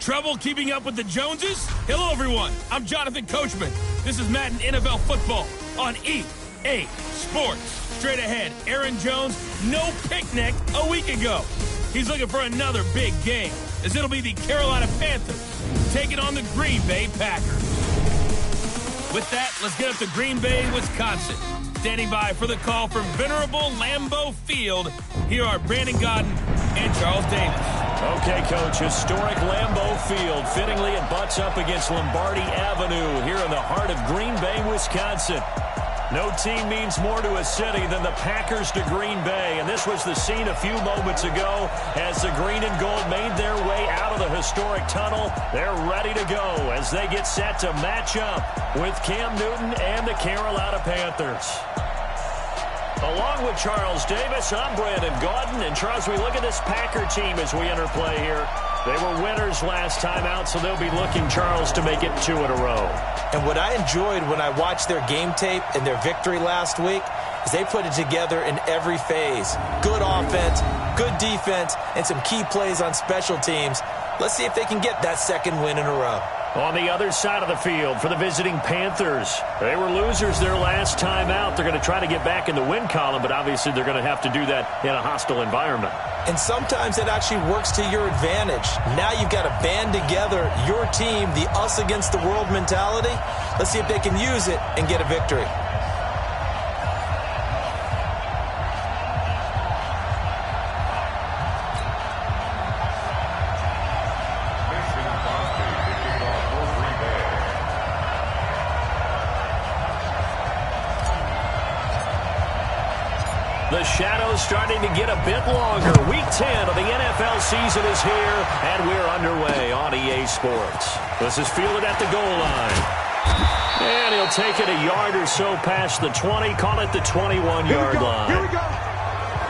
Trouble keeping up with the Joneses? Hello, everyone. I'm Jonathan Coachman. This is Madden NFL Football on EA Sports. Straight ahead, Aaron Jones, no picnic a week ago. He's looking for another big game, as it'll be the Carolina Panthers taking on the Green Bay Packers. With that, let's get up to Green Bay, Wisconsin. Standing by for the call from venerable Lambeau Field, here are Brandon Gaudin and Charles Davis. Okay, Coach, historic Lambeau Field. Fittingly, it butts up against Lombardi Avenue here in the heart of Green Bay, Wisconsin. No team means more to a city than the Packers to Green Bay, and this was the scene a few moments ago as the green and gold made their way out of the historic tunnel. They're ready to go as they get set to match up with Cam Newton and the Carolina Panthers. Along with Charles Davis, I'm Brandon Gaudin. And Charles, we look at this Packer team as we enter play here. They were winners last time out, so they'll be looking, Charles, to make it 2 in a row. And what I enjoyed when I watched their game tape and their victory last week is they put it together in every phase. Good offense, good defense, and some key plays on special teams. Let's see if they can get that second win in a row. On the other side of the field for the visiting Panthers. They were losers their last time out. They're going to try to get back in the win column, but obviously they're going to have to do that in a hostile environment. And sometimes it actually works to your advantage. Now you've got to band together your team, the us against the world mentality. Let's see if they can use it and get a victory. The shadow's starting to get a bit longer. Week 10 of the NFL season is here, and we're underway on EA Sports. This is fielded at the goal line. And he'll take it a yard or so past the 20, call it the 21-yard line. Here we go.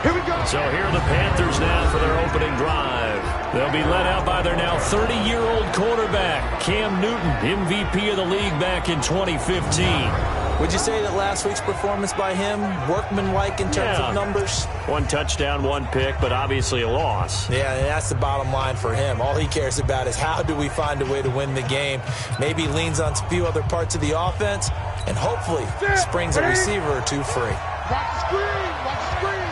Here we go. So here are the Panthers now for their opening drive. They'll be led out by their now 30-year-old quarterback, Cam Newton, MVP of the league back in 2015. Would you say that last week's performance by him, workmanlike in terms of numbers? 1 touchdown, 1 pick, but obviously a loss. Yeah, and that's the bottom line for him. All he cares about is how do we find a way to win the game. Maybe leans on a few other parts of the offense, and hopefully springs a receiver or two free. Watch the screen. Watch the screen.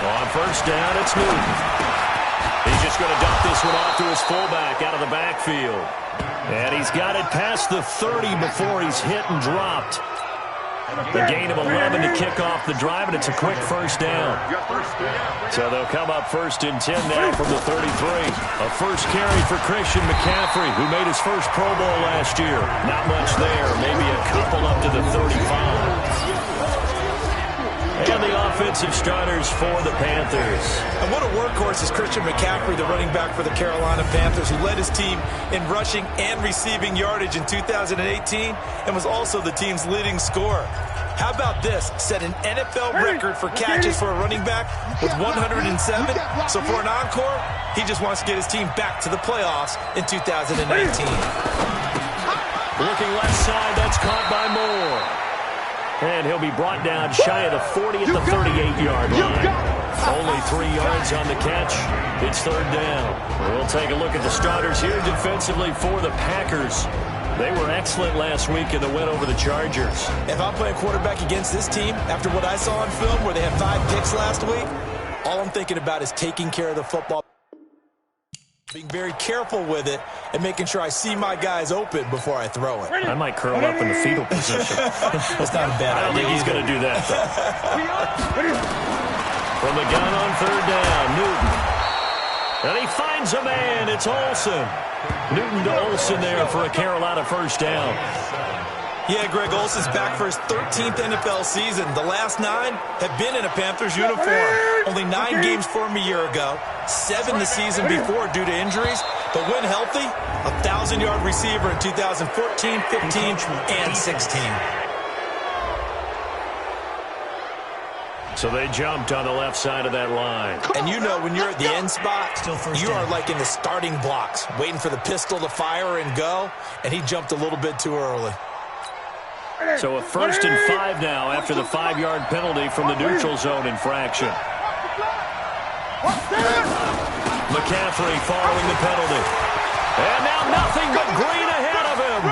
On first down, it's Newton. He's just going to dump this one off to his fullback out of the backfield. And he's got it past the 30 before he's hit and dropped. The gain of 11 to kick off the drive, and it's a quick first down. So they'll come up first and 10 now from the 33. A first carry for Christian McCaffrey, who made his first Pro Bowl last year. Not much there, maybe a couple up to the 35. And the offensive starters for the Panthers. And what a workhorse is Christian McCaffrey, the running back for the Carolina Panthers, who led his team in rushing and receiving yardage in 2018 and was also the team's leading scorer. How about this? Set an NFL record for catches for a running back with 107. So for an encore, he just wants to get his team back to the playoffs in 2019. Looking left side, that's caught by Moore. And he'll be brought down shy of the 40 at the 38-yard line. Only 3 yards on the catch. It's third down. We'll take a look at the starters here defensively for the Packers. They were excellent last week in the win over the Chargers. If I'm playing quarterback against this team, after what I saw on film where they had 5 picks last week, all I'm thinking about is taking care of the football. Being very careful with it and making sure I see my guys open before I throw it. I might curl up in the fetal position. That's not a bad idea. I don't think he's going to do that, though. From the gun on third down, Newton. And he finds a man. It's Olsen. Newton to Olsen there for a Carolina first down. Yeah, Greg Olsen's back for his 13th NFL season. The last 9 have been in a Panthers uniform. Only 9 games for him a year ago, 7 the season before due to injuries. But when healthy, a 1,000-yard receiver in 2014, 15, and 16. So they jumped on the left side of that line. And you know when you're at the end spot, you are like in the starting blocks, waiting for the pistol to fire and go, and he jumped a little bit too early. So a 1st and 5 now after the 5-yard penalty from the neutral zone infraction. McCaffrey following the penalty. And now nothing but green ahead of him.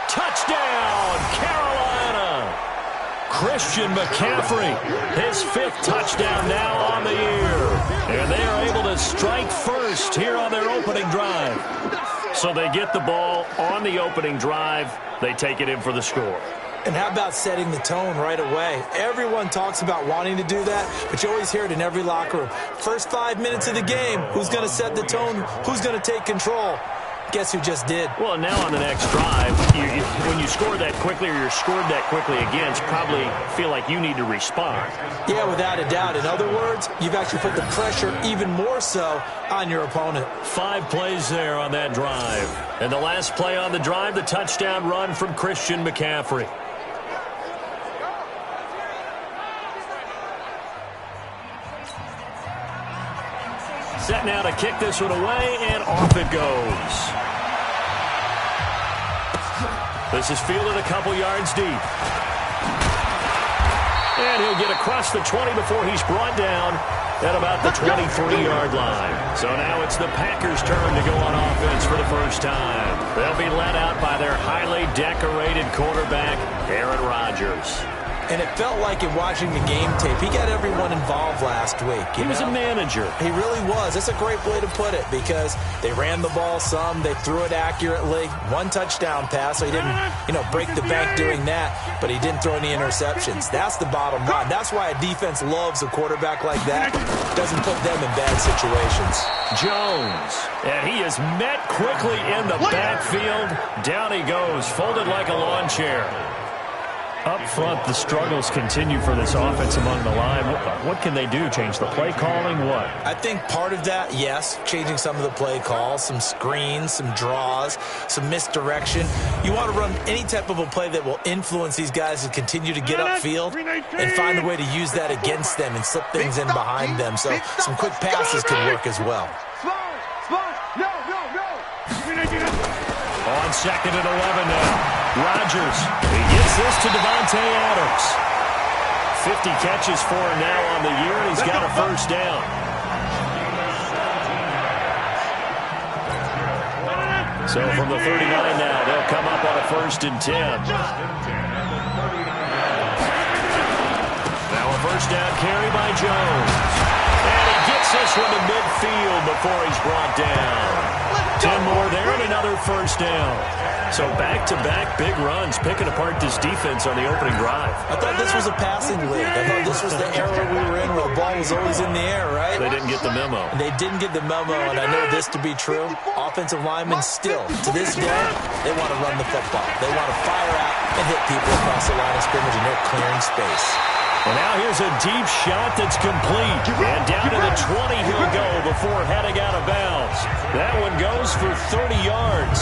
Touchdown, Carolina. Christian McCaffrey, his 5th touchdown now on the year. And they are able to strike first here on their opening drive. So they get the ball on the opening drive. They take it in for the score. And how about setting the tone right away? Everyone talks about wanting to do that, but you always hear it in every locker room. First 5 minutes of the game, who's going to set the tone? Who's going to take control? Guess who just did? Well, now on the next drive, when you score that quickly or you're scored that quickly against, probably feel like you need to respond. Yeah, without a doubt. In other words, you've actually put the pressure even more so on your opponent. 5 plays there on that drive. And the last play on the drive, the touchdown run from Christian McCaffrey. Set now to kick this one away, and off it goes. This is fielded a couple yards deep. And he'll get across the 20 before he's brought down at about the 23-yard line. So now it's the Packers' turn to go on offense for the first time. They'll be led out by their highly decorated quarterback, Aaron Rodgers. And it felt like in watching the game tape, he got everyone involved last week. He was a manager. He really was. That's a great way to put it because they ran the ball some. They threw it accurately. 1 touchdown pass, so he didn't, break the bank doing that, but he didn't throw any interceptions. That's the bottom line. That's why a defense loves a quarterback like that. Doesn't put them in bad situations. Jones, and he is met quickly in the backfield. Down he goes, folded like a lawn chair. Up front, the struggles continue for this offense among the line. What can they do? Change the play calling? What? I think part of that, yes, changing some of the play calls, some screens, some draws, some misdirection. You want to run any type of a play that will influence these guys to continue to get upfield and find a way to use that against them and slip things in behind them. So some quick passes can work as well. On 2nd and 11 now. Rodgers, he gives this to Devontae Adams. 50 catches for him now on the year, and he's got a first down. So from the 39 now, they'll come up on a 1st and 10. Now a first down carry by Jones. And he gets this one to midfield before he's brought down. 10 more there and another first down. So back-to-back big runs, picking apart this defense on the opening drive. I thought this was a passing league. I thought this was the era we were in where the ball was always in the air, right? They didn't get the memo. They didn't get the memo, and I know this to be true. Offensive linemen still, to this day, they want to run the football. They want to fire out and hit people across the line of scrimmage, and they're clearing space. And now here's a deep shot that's complete. And down to the 20 he'll go before heading out of bounds. That one goes for 30 yards.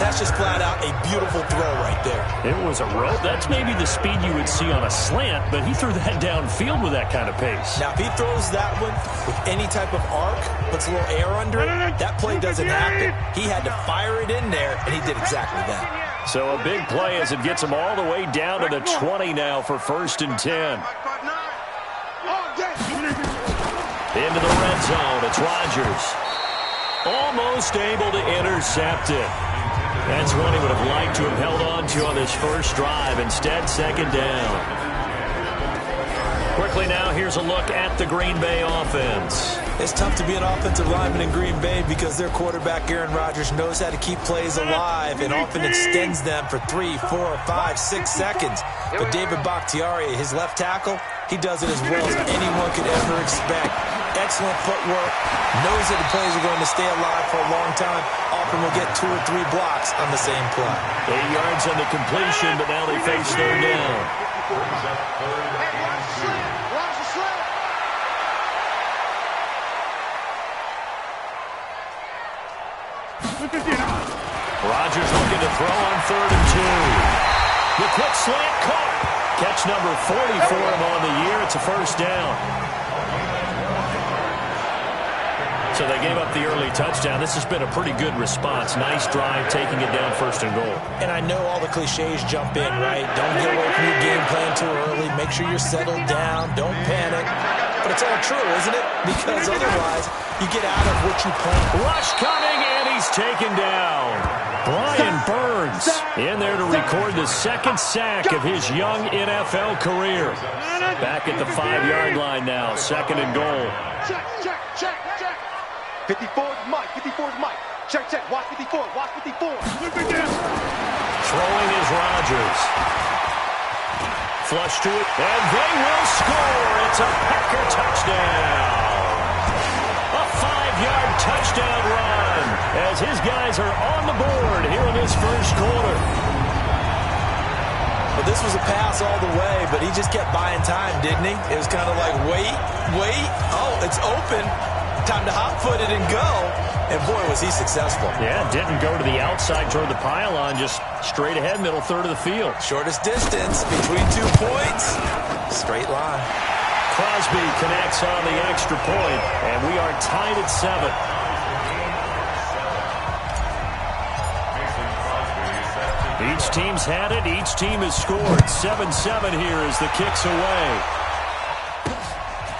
That's just flat out a beautiful throw right there. It was a rope. That's maybe the speed you would see on a slant, but he threw that downfield with that kind of pace. Now, if he throws that one with any type of arc, puts a little air under it, that play doesn't happen. He had to fire it in there, and he did exactly that. So a big play as it gets him all the way down to the 20 now for 1st and 10. Into the red zone. It's Rodgers. Almost able to intercept it. That's one he would have liked to have held on to on this first drive. Instead, 2nd down. Quickly now, here's a look at the Green Bay offense. It's tough to be an offensive lineman in Green Bay because their quarterback, Aaron Rodgers, knows how to keep plays alive and often extends them for 3, 4, 5, 6 seconds. But David Bakhtiari, his left tackle, he does it as well as anyone could ever expect. Excellent footwork, knows that the plays are going to stay alive for a long time. Often will get 2 or 3 blocks on the same play. 8 yards on the completion, but now they face 3rd down. Rodgers looking to throw on 3rd and 2. The quick slant caught. Catch number 40 for him on the year. It's a first down. So they gave up the early touchdown. This has been a pretty good response. Nice drive, taking it down 1st and goal. And I know all the cliches jump in, right? Don't get away from your game plan too early. Make sure you're settled down. Don't panic. But but it's all true, isn't it? Because otherwise, you get out of what you plan. Rush coming, and he's taken down. Brian Burns in there to record the second sack of his young NFL career. Back at the 5-yard line now, 2nd and goal. Check, check, check, check. 54's Mike, 54's Mike. Check, check, watch 54, watch 54. Throwing is Rodgers. Flush to it, and they will score. It's a Packer touchdown. A 5-yard touchdown run as his guys are on the board here in this first quarter. Well, this was a pass all the way, but he just kept buying time, didn't he? It was kind of like, wait. Oh, it's open. Time to hot-foot it and go. And, boy, was he successful. Yeah, didn't go to the outside toward the pylon, just straight ahead, middle third of the field. Shortest distance between 2 points. Straight line. Crosby connects on the extra point, and we are tied at 7. Each team's had it. Each team has scored. 7-7 here as the kick's away.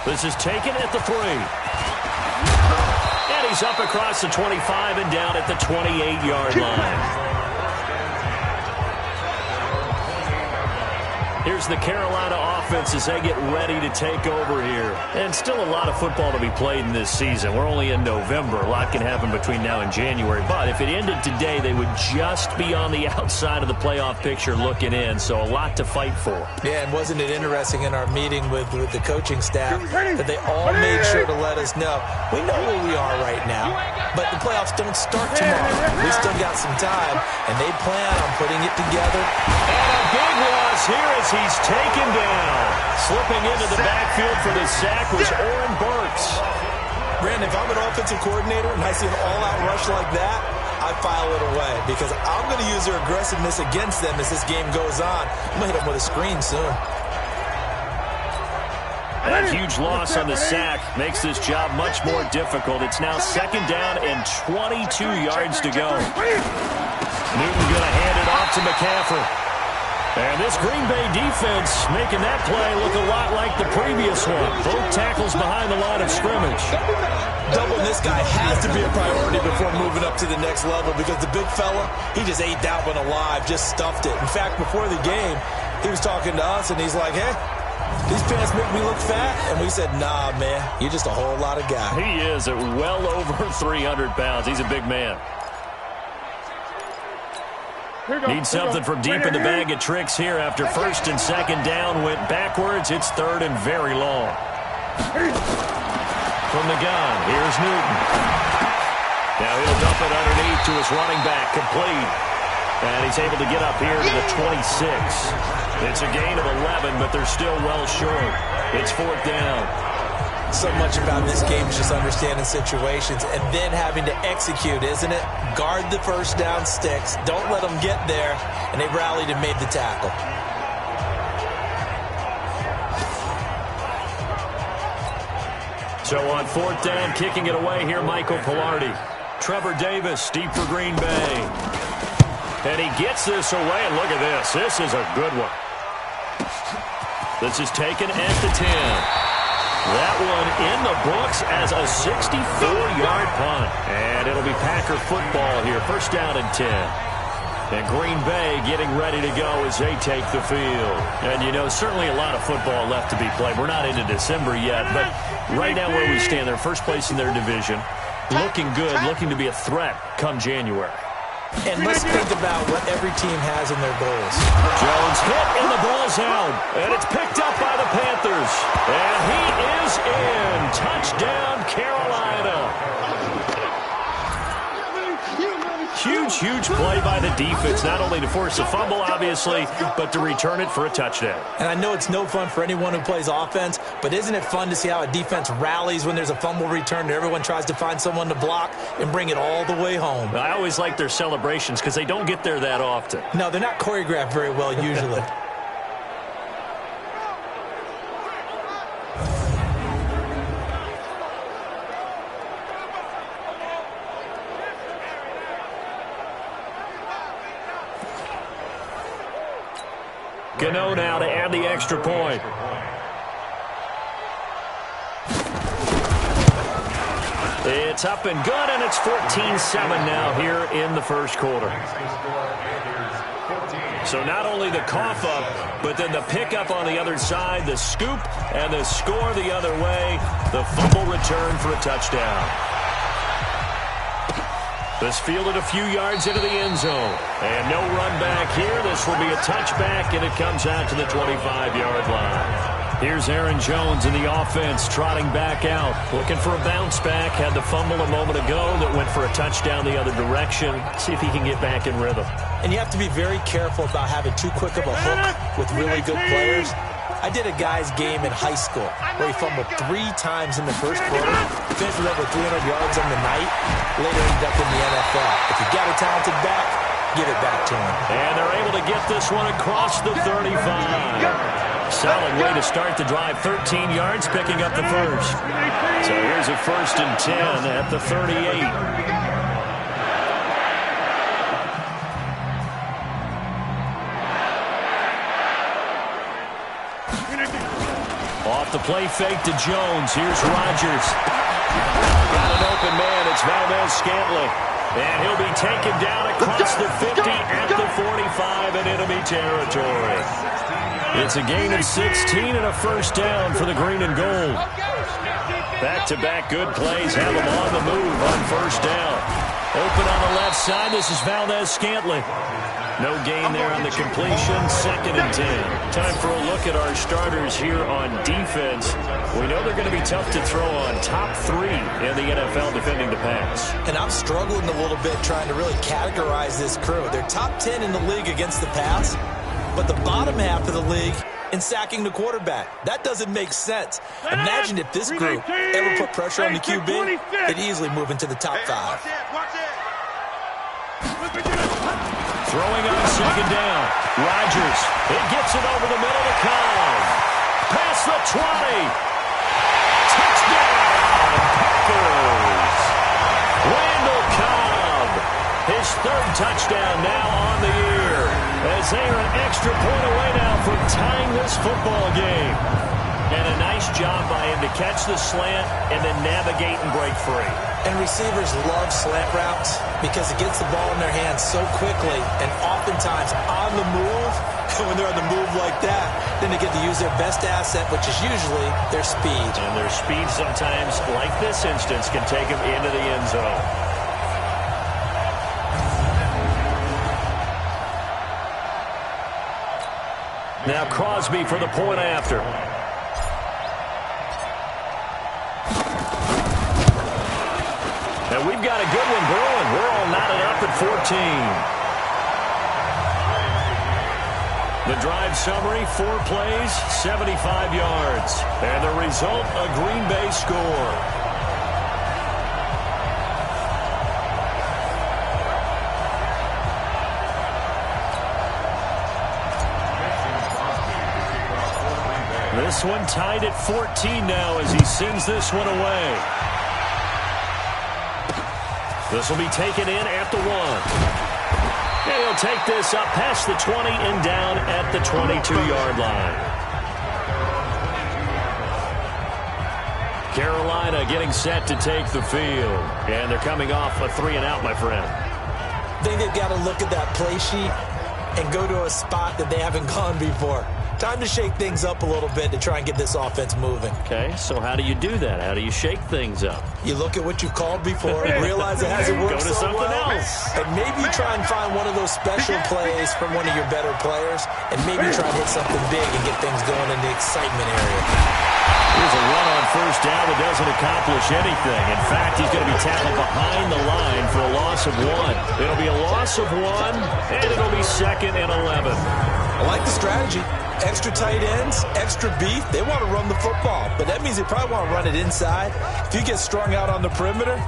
This is taken at the 3. And he's up across the 25 and down at the 28-yard line. Here's the Carolina offense as they get ready to take over here. And still a lot of football to be played in this season. We're only in November. A lot can happen between now and January. But if it ended today, they would just be on the outside of the playoff picture looking in. So a lot to fight for. Yeah, and wasn't it interesting in our meeting with the coaching staff that they all made sure to let us know, we know where we are right now, but the playoffs don't start tomorrow. We still got some time, and they plan on putting it together. And a big loss here as he's taken down. Slipping into the backfield for the sack was Oren Burks. Brandon, if I'm an offensive coordinator and I see an all-out rush like that, I file it away because I'm going to use their aggressiveness against them as this game goes on. I'm going to hit them with a screen soon. That huge loss on the sack makes this job much more difficult. It's now 2nd down and 22 yards to go. Newton going to hand it off to McCaffrey. And this Green Bay defense making that play look a lot like the previous one. Both tackles behind the line of scrimmage. Doubling this guy has to be a priority before moving up to the next level because the big fella, he just ate that one alive, just stuffed it. In fact, before the game, he was talking to us, and he's like, hey, these pants make me look fat. And we said, nah, man, you're just a whole lot of guy. He is at well over 300 pounds. He's a big man. Need something from deep in the bag of tricks here after 1st and 2nd down went backwards. It's 3rd and very long. From the gun, here's Newton. Now he'll dump it underneath to his running back, complete. And he's able to get up here to the 26. It's a gain of 11, but they're still well short. It's 4th down. So much about this game is just understanding situations and then having to execute, isn't it? Guard the first down sticks. Don't let them get there. And they rallied and made the tackle. So on 4th down, kicking it away here, Michael Pilardi. Trevor Davis, deep for Green Bay. And he gets this away, and look at this. This is a good one. This is taken at the 10. That one in the books as a 64-yard punt. And it'll be Packer football here. 1st down and 10. And Green Bay getting ready to go as they take the field. And, you know, certainly a lot of football left to be played. We're not into December yet, but right now where we stand, they're first place in their division. Looking good, looking to be a threat come January. And let's think about what every team has in their goals. Jones hit, and the ball's out. And it's picked up by the Panthers. And he is in. Touchdown, Carolina. Huge play by the defense, not only to force a fumble, obviously, but to return it for a touchdown. And I know it's no fun for anyone who plays offense, but isn't it fun to see how a defense rallies when there's a fumble return and everyone tries to find someone to block and bring it all the way home? I always like their celebrations because they don't get there that often. No, they're not choreographed very well usually. Gano now to add the extra point. It's up and good, and it's 14-7 now here in the first quarter. So not only the cough up, but then the pickup on the other side, the scoop, and the score the other way. The fumble return for a touchdown. This fielded a few yards into the end zone. And no run back here. This will be a touchback, and it comes out to the 25-yard line. Here's Aaron Jones in the offense, trotting back out, looking for a bounce back. Had the fumble a moment ago that went for a touchdown the other direction. See if he can get back in rhythm. And you have to be very careful about having too quick of a hook with really good players. I did a guy's game in high school where he fumbled 3 times in the first quarter, finished with over 300 yards on the night, later ended up in the NFL. If you got a talented back, give it back to him. And they're able to get this one across the 35. Solid way to start the drive. 13 yards, picking up the first. So here's a 1st and 10 at the 38. Off the play fake to Jones. Here's Rodgers. Got an open man. It's Valdez-Scantling. And he'll be taken down across the 50 at the 45 in enemy territory. It's a gain of 16 and a 1st down for the green and gold. Back-to-back good plays have them on the move on 1st down. Open on the left side. This is Valdez-Scantling. No gain there on the completion. 2nd and 10. Time for a look at our starters here on defense. We know they're going to be tough to throw on. Top 3 in the NFL defending the pass. And I'm struggling a little bit trying to really categorize this crew. They're top 10 in the league against the pass, but the bottom half of the league in sacking the quarterback. That doesn't make sense. Imagine if this group ever put pressure on the QB, they'd easily move into the top 5. Throwing on 2nd down. Rodgers. It gets it over the middle to Cobb. Past the 20. Touchdown, Packers. Randall Cobb. His 3rd touchdown now on the year. As they are an extra point away now from tying this football game. And a nice job by him to catch the slant and then navigate and break free. And receivers love slant routes because it gets the ball in their hands so quickly and oftentimes on the move. And when they're on the move like that, then they get to use their best asset, which is usually their speed. And their speed sometimes, like this instance, can take them into the end zone. Now Crosby for the point after. And we've got a good one brewing. We're all knotted up at 14. The drive summary, 4 plays, 75 yards. And the result, a Green Bay score. This one tied at 14 now as he sends this one away. This will be taken in at the 1. And he'll take this up past the 20 and down at the 22-yard line. Carolina getting set to take the field. And they're coming off a 3-and-out, my friend. I think they've got to look at that play sheet and go to a spot that they haven't gone before. Time to shake things up a little bit to try and get this offense moving. Okay, so how do you do that? How do you shake things up? You look at what you called before and realize it hasn't worked so well. Go to something else. And maybe try and find one of those special plays from one of your better players, and maybe try and hit something big and get things going in the excitement area. Here's a run on 1st down that doesn't accomplish anything. In fact, he's going to be tackled behind the line for a loss of 1. It'll be a loss of 1, and it'll be 2nd and 11. I like the strategy. Extra tight ends, extra beef. They want to run the football, but that means they probably want to run it inside. If you get strung out on the perimeter,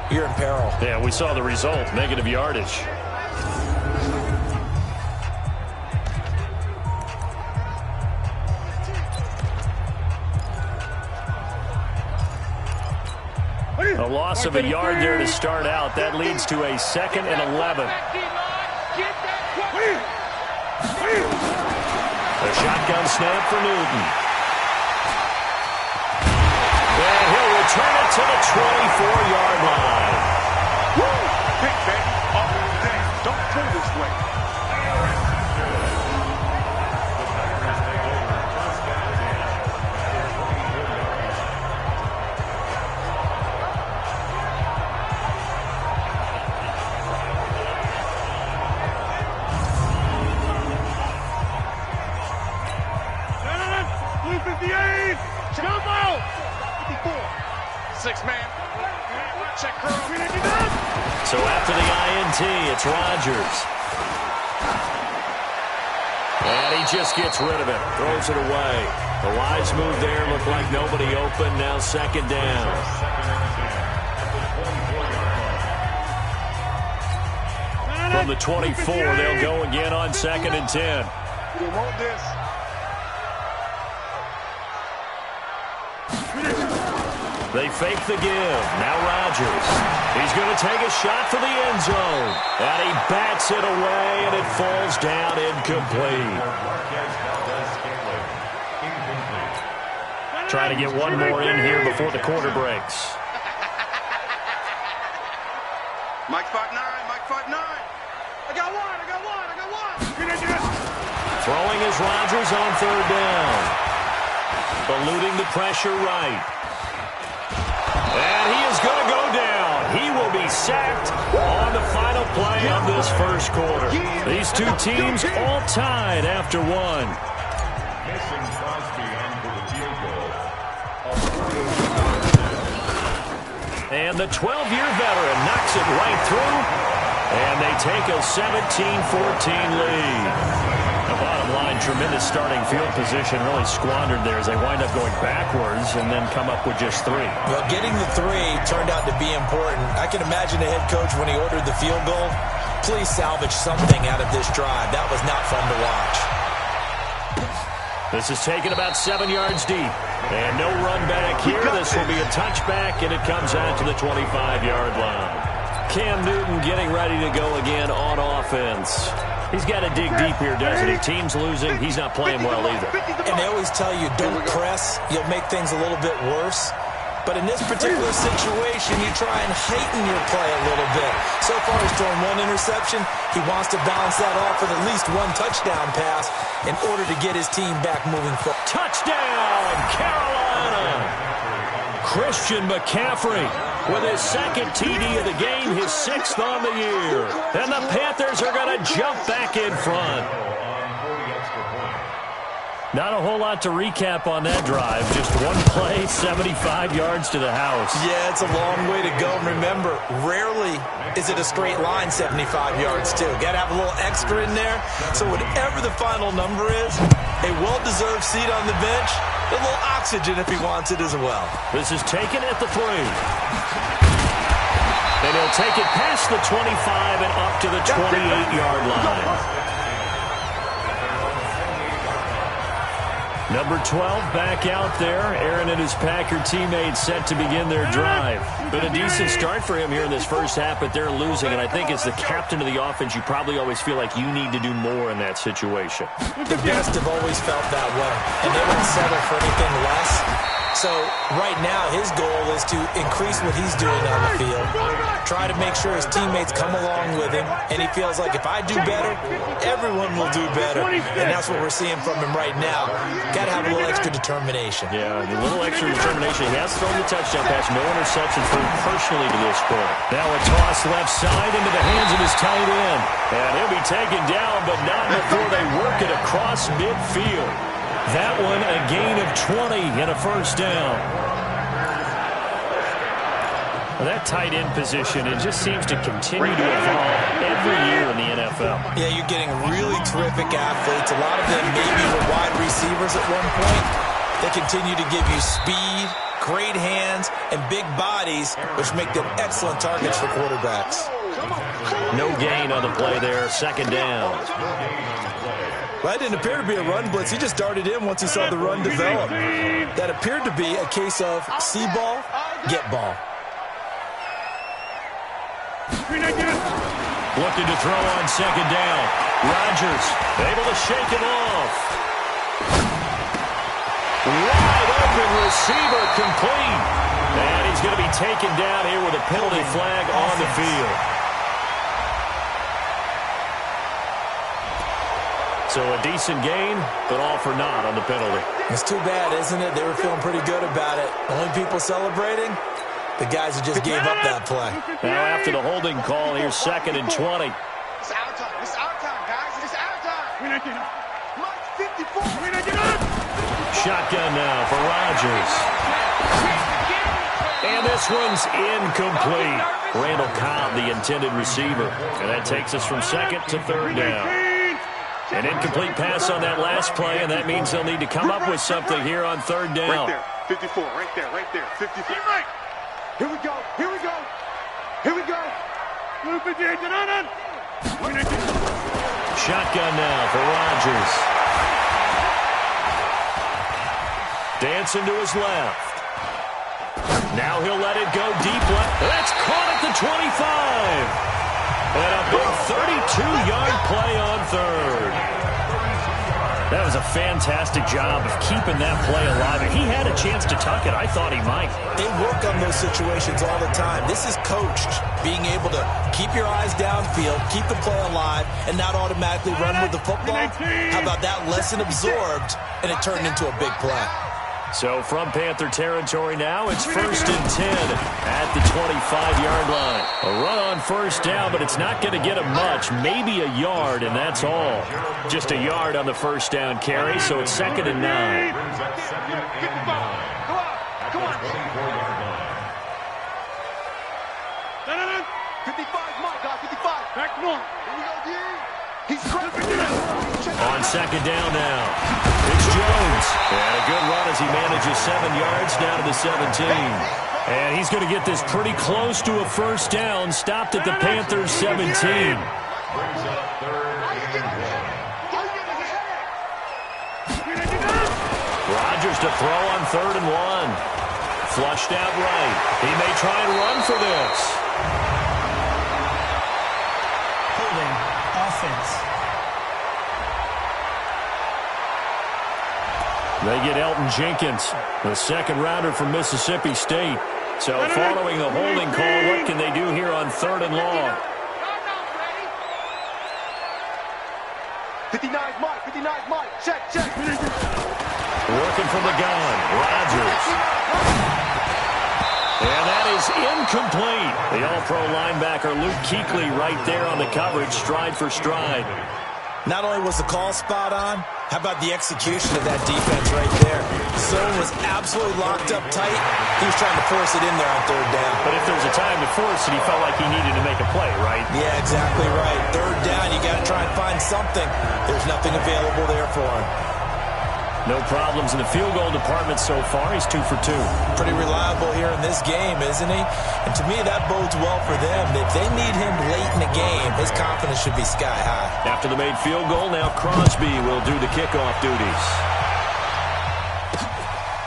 you're in peril. Yeah, we saw the result, negative yardage. A loss of a yard there to start out. That leads to a 2nd and 11. A shotgun snap for Newton. And he'll return it to the 24-yard line. Woo! Pick, baby. Up and down. Don't go this way. Jump out! 54. 6-man. Check curl. So after the INT, it's Rodgers. And he just gets rid of it. Throws it away. The wise move there. Looked like nobody open. Now second down. From the 24, they'll go again on 2nd and 10. We want this. They fake the give. Now Rodgers. He's going to take a shot for the end zone. And he bats it away, and it falls down incomplete. Try to get one more in here before the quarter breaks. Mike 5'9", Mike 5'9". I got one. Throwing is Rodgers on 3rd down. Eluding the pressure right. And he is going to go down. He will be sacked on the final play of this first quarter. These two teams all tied after one. And the 12-year veteran knocks it right through. And they take a 17-14 lead. The bottom line, tremendous starting field position, really squandered there as they wind up going backwards and then come up with just 3. Well, getting the 3 turned out to be important. I can imagine the head coach when he ordered the field goal. Please salvage something out of this drive. That was not fun to watch. This is taken about 7 yards deep. And no run back here. This will be a touchback, and it comes out to the 25-yard line. Cam Newton getting ready to go again on offense. He's got to dig deep here, doesn't he? Team's losing. He's not playing well either. And they always tell you, don't press. You'll make things a little bit worse. But in this particular situation, you try and heighten your play a little bit. So far, he's thrown 1 interception. He wants to balance that off with at least 1 touchdown pass in order to get his team back moving forward. Touchdown, Carolina! Christian McCaffrey with his 2nd TD of the game, his 6th on the year. And the Panthers are going to jump back in front. Not a whole lot to recap on that drive. Just one play, 75 yards to the house. Yeah, it's a long way to go. Remember, rarely is it a straight line 75 yards, too. Got to have a little extra in there. So whatever the final number is, a well-deserved seat on the bench, a little oxygen if he wants it as well. This is taken at the 3. And he'll take it past the 25 and up to the 28-yard line. Number 12 back out there. Aaron and his Packer teammates set to begin their drive. Been a decent start for him here in this first half, but they're losing. And I think as the captain of the offense, you probably always feel like you need to do more in that situation. The best have always felt that way, and they won't settle for anything less. So right now, his goal is to increase what he's doing on the field, try to make sure his teammates come along with him, and he feels like if I do better, everyone will do better. And that's what we're seeing from him right now. Got to have a little extra determination. Yeah, a little extra determination. He has thrown the touchdown pass, no interceptions for him personally to this point. Now a toss left side into the hands of his tight end. And he'll be taken down, but not before they work it across midfield. That one a gain of 20 and a first down. Well, that tight end position, it just seems to continue to evolve every year in the NFL. Yeah, you're getting really terrific athletes. A lot of them maybe were wide receivers at one point. They continue to give you speed, great hands, and big bodies, which make them excellent targets for quarterbacks. No gain on the play there, second down. Well, that didn't appear to be a run blitz. He just darted in once he saw the run develop. That appeared to be a case of see ball, get ball. Looking to throw on second down. Rodgers able to shake it off. Wide open receiver complete. And he's going to be taken down here with a penalty flag on the field. So a decent gain, but all for naught on the penalty. It's too bad, isn't it? They were feeling pretty good about it. Only people celebrating, the guys who just gave up that play. Now after the holding call, here's 2nd and 20. It's our time. It's our time, guys. It's our time. Mike, 54. Shotgun now for Rodgers. And this one's incomplete. Randall Cobb, the intended receiver. And that takes us from 2nd to 3rd down. An incomplete pass on that last play, and that means they'll need to come up with something here on 3rd down. Right there, 54, right there, 54. Here we go, here we go, here we go. Shotgun now for Rodgers. Dancing to his left. Now he'll let it go deep left. That's caught at the 25. And a big 32-yard play on 3rd. That was a fantastic job of keeping that play alive. And he had a chance to tuck it. I thought he might. They work on those situations all the time. This is coached, being able to keep your eyes downfield, keep the play alive, and not automatically run with the football. How about that lesson absorbed, and it turned into a big play? So from Panther territory now, it's 1st and 10 at the 25-yard line. A run on 1st down, but it's not going to get him much. Maybe a yard, and that's all. Just a yard on the 1st down carry, so it's 2nd and 9. Come on. 55, Mike, 55. Back to him. Here we go, D. He's on 2nd down now. It's Jones. And a good run as he manages 7 yards down to the 17. And he's going to get this pretty close to a 1st down. Stopped at the Panthers 17. Rodgers to throw on 3rd and 1. Flushed out right. He may try and run for this. Holding offense. They get Elton Jenkins, the 2nd rounder from Mississippi State. So following the holding call, what can they do here on 3rd and long? 59, Mike. Check. Working from the gun, Rodgers. And that is incomplete. The all-pro linebacker Luke Kuechly right there on the coverage, stride for stride. Not only was the call spot on, how about the execution of that defense right there? Zone was absolutely locked up tight. He was trying to force it in there on 3rd down. But if there's a time to force it, he felt like he needed to make a play, right? Yeah, exactly right. 3rd down, you got to try and find something. There's nothing available there for him. No problems in the field goal department so far. He's 2 for 2. Pretty reliable here in this game, isn't he? And to me, that bodes well for them. If they need him late in the game, his confidence should be sky high. After the made field goal, now Crosby will do the kickoff duties.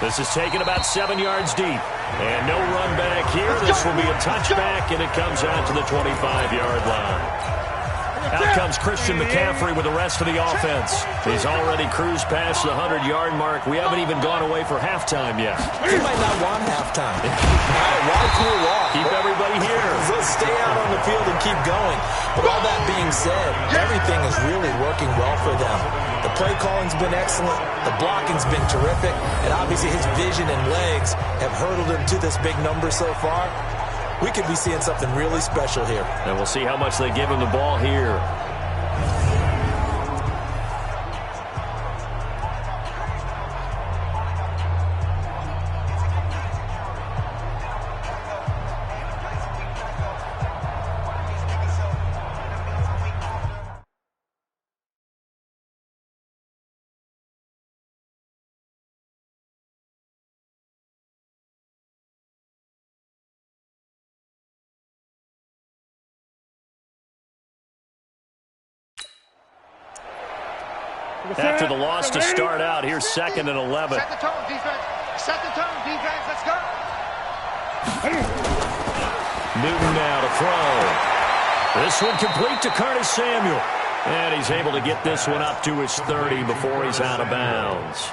This is taken about 7 yards deep. And no run back here. This will be a touchback, and it comes out to the 25-yard line. Out comes Christian McCaffrey with the rest of the offense. He's already cruised past the 100-yard mark. We haven't even gone away for halftime yet. He might not want halftime. Why cool off? Keep everybody here. Let's stay out on the field and keep going. But all that being said, everything is really working well for them. The play calling's been excellent. The blocking's been terrific. And obviously his vision and legs have hurdled him to this big number so far. We could be seeing something really special here. And we'll see how much they give him the ball here. After the loss to start out, here's 2nd and 11. Set the tone, defense. Set the tone, defense. Let's go. Newton now to throw. This one complete to Curtis Samuel. And he's able to get this one up to his 30 before he's out of bounds.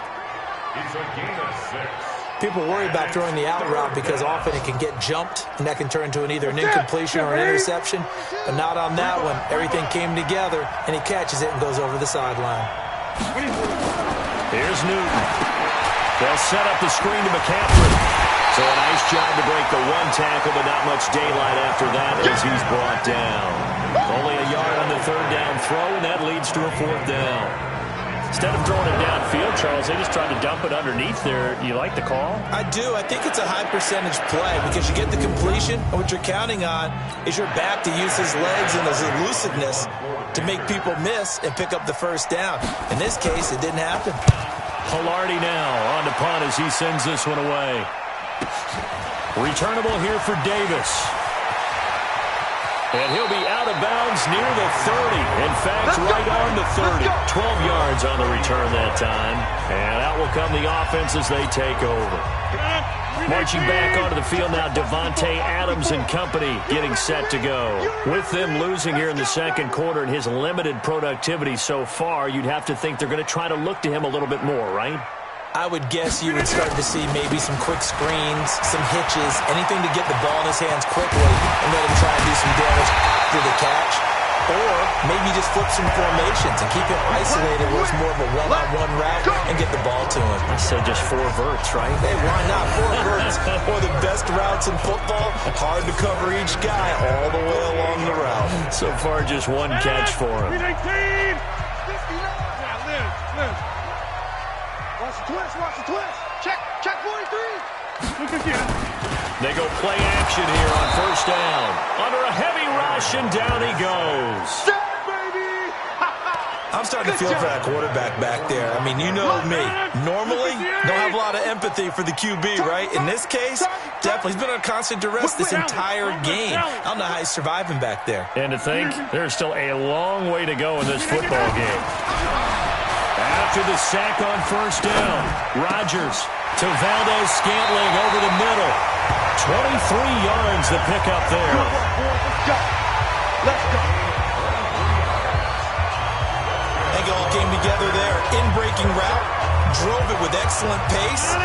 People worry about throwing the out route because often it can get jumped, and that can turn into either an incompletion or an interception. But not on that one. Everything came together, and he catches it and goes over the sideline. Here's Newton. They'll set up the screen to McCaffrey. So a nice job to break the one tackle, but not much daylight after that as he's brought down. Only a yard on the third down throw, and that leads to a fourth down. Instead of throwing it downfield, Charles, they just tried to dump it underneath there. You like the call? I do. I think it's a high-percentage play because you get the completion, and what you're counting on is your back to use his legs and his elusiveness to make people miss and pick up the first down. In this case, it didn't happen. Hilardi now on the punt as he sends this one away. Returnable here for Davis. And he'll be out of bounds near the 30. In fact, right on the 30. 12 yards on the return that time. And out will come the offense as they take over. Marching back onto the field now, Devontae Adams and company getting set to go. With them losing here in the second quarter and his limited productivity so far, you'd have to think they're going to try to look to him a little bit more, right? I would guess you would start to see maybe some quick screens, some hitches, anything to get the ball in his hands quickly and let him try and do some damage after the catch. Or maybe just flip some formations and keep him isolated where it's more of a one-on-one route and get the ball to him. I said just 4 verts, right? Hey, why not? 4 verts. One of the best routes in football. Hard to cover each guy all the way along the route. So far, just one catch for him. Watch the twist. Check 43. They go play action here on first down. Under a heavy rush, and down he goes. I'm starting to feel for that quarterback back there. I mean, you know me. Normally, don't have a lot of empathy for the QB, right? In this case, definitely. He's been under constant duress this entire game. I don't know how he's surviving back there. And to think, there's still a long way to go in this football game. After the sack on first down, Rodgers to Valdez-Scantling over the middle. 23 yards the pickup there. Let's go. It all came together there. In-breaking route. Drove it with excellent pace.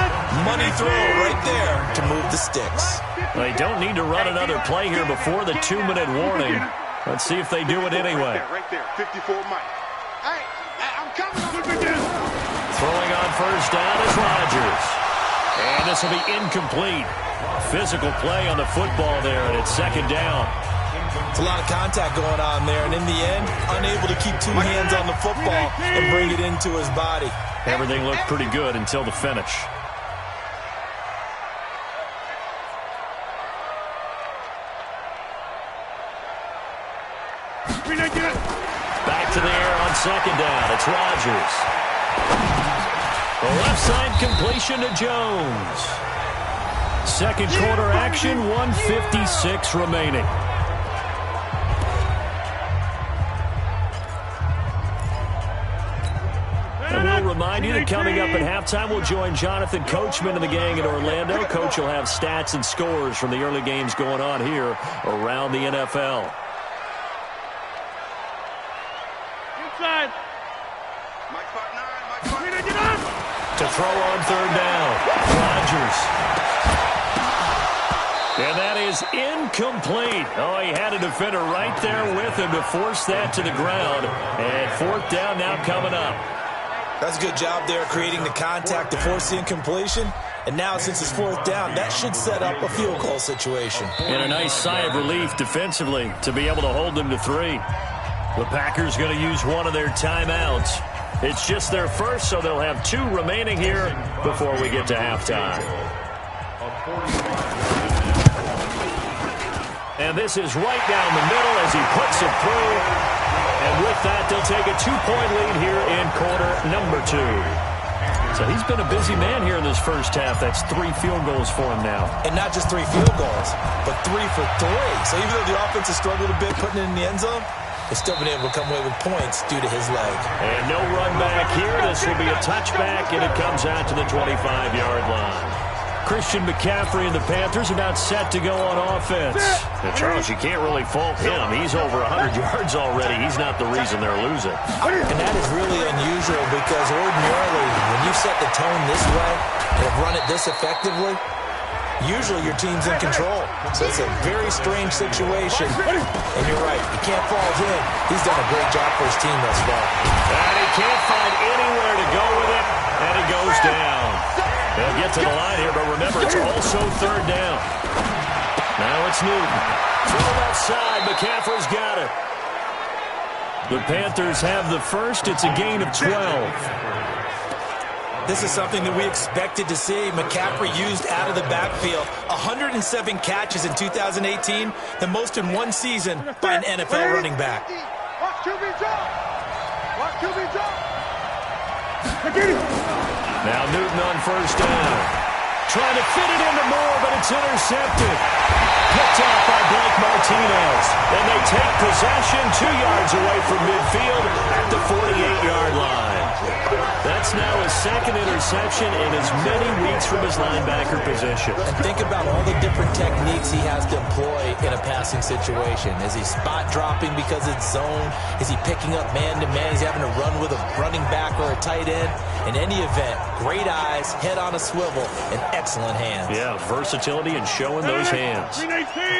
Money throw right there to move the sticks. They don't need to run another play here before the 2-minute warning. Let's see if they do it anyway. Right there. 54 Mike. Hey, I'm coming. Throwing on first down is Rodgers. And this will be incomplete. Physical play on the football there, and it's second down. It's a lot of contact going on there, and in the end, unable to keep 2 hands on the football and bring it into his body. Everything looked pretty good until the finish. Back to the air on second down. It's Rodgers. The left side completion to Jones. Second quarter action, 1:56 remaining. And we'll remind you that coming up at halftime, we'll join Jonathan Coachman and the gang in Orlando. Coach will have stats and scores from the early games going on here around the NFL. Inside. To throw on third down, Rodgers. And that is incomplete. Oh, he had a defender right there with him to force that to the ground. And fourth down now coming up. That's a good job there creating the contact to force the incompletion. And now since it's fourth down, that should set up a field goal situation. And a nice sigh of relief defensively to be able to hold them to 3. The Packers going to use one of their timeouts. It's just their first, so they'll have 2 remaining here before we get to halftime. And this is right down the middle as he puts it through. And with that, they'll take a 2-point lead here in quarter number 2. So he's been a busy man here in this first half. That's 3 field goals for him now. And not just 3 field goals, but 3 for 3. So even though the offense has struggled a bit putting it in the end zone, they've still been able to come away with points due to his leg. And no run back here. This will be a touchback, and it comes out to the 25-yard line. Christian McCaffrey and the Panthers about set to go on offense. Now, Charles, you can't really fault him. He's over 100 yards already. He's not the reason they're losing. And that is really unusual because ordinarily when you set the tone this way and have run it this effectively, usually your team's in control. So it's a very strange situation. And you're right, you can't fault him. He's done a great job for his team thus far. And he can't find anywhere to go with it, and he goes down. They'll get to the line here, but remember, it's also third down. Now it's Newton. Throw left side. McCaffrey's got it. The Panthers have the first. It's a gain of 12. This is something that we expected to see. McCaffrey used out of the backfield. 107 catches in 2018, the most in one season by an NFL running back. Watch QB drop. Watch QB drop. Now Newton on first down. Trying to fit it into Moore, but it's intercepted. Picked off by Blake Martinez. And they take possession 2 yards away from midfield at the 48-yard line. That's now his second interception in as many weeks from his linebacker position. And think about all the different techniques he has to employ in a passing situation. Is he spot dropping because it's zone? Is he picking up man-to-man? Is he having to run with a running back or a tight end? In any event, great eyes, head on a swivel, and excellent hands. Yeah, versatility and showing those hands.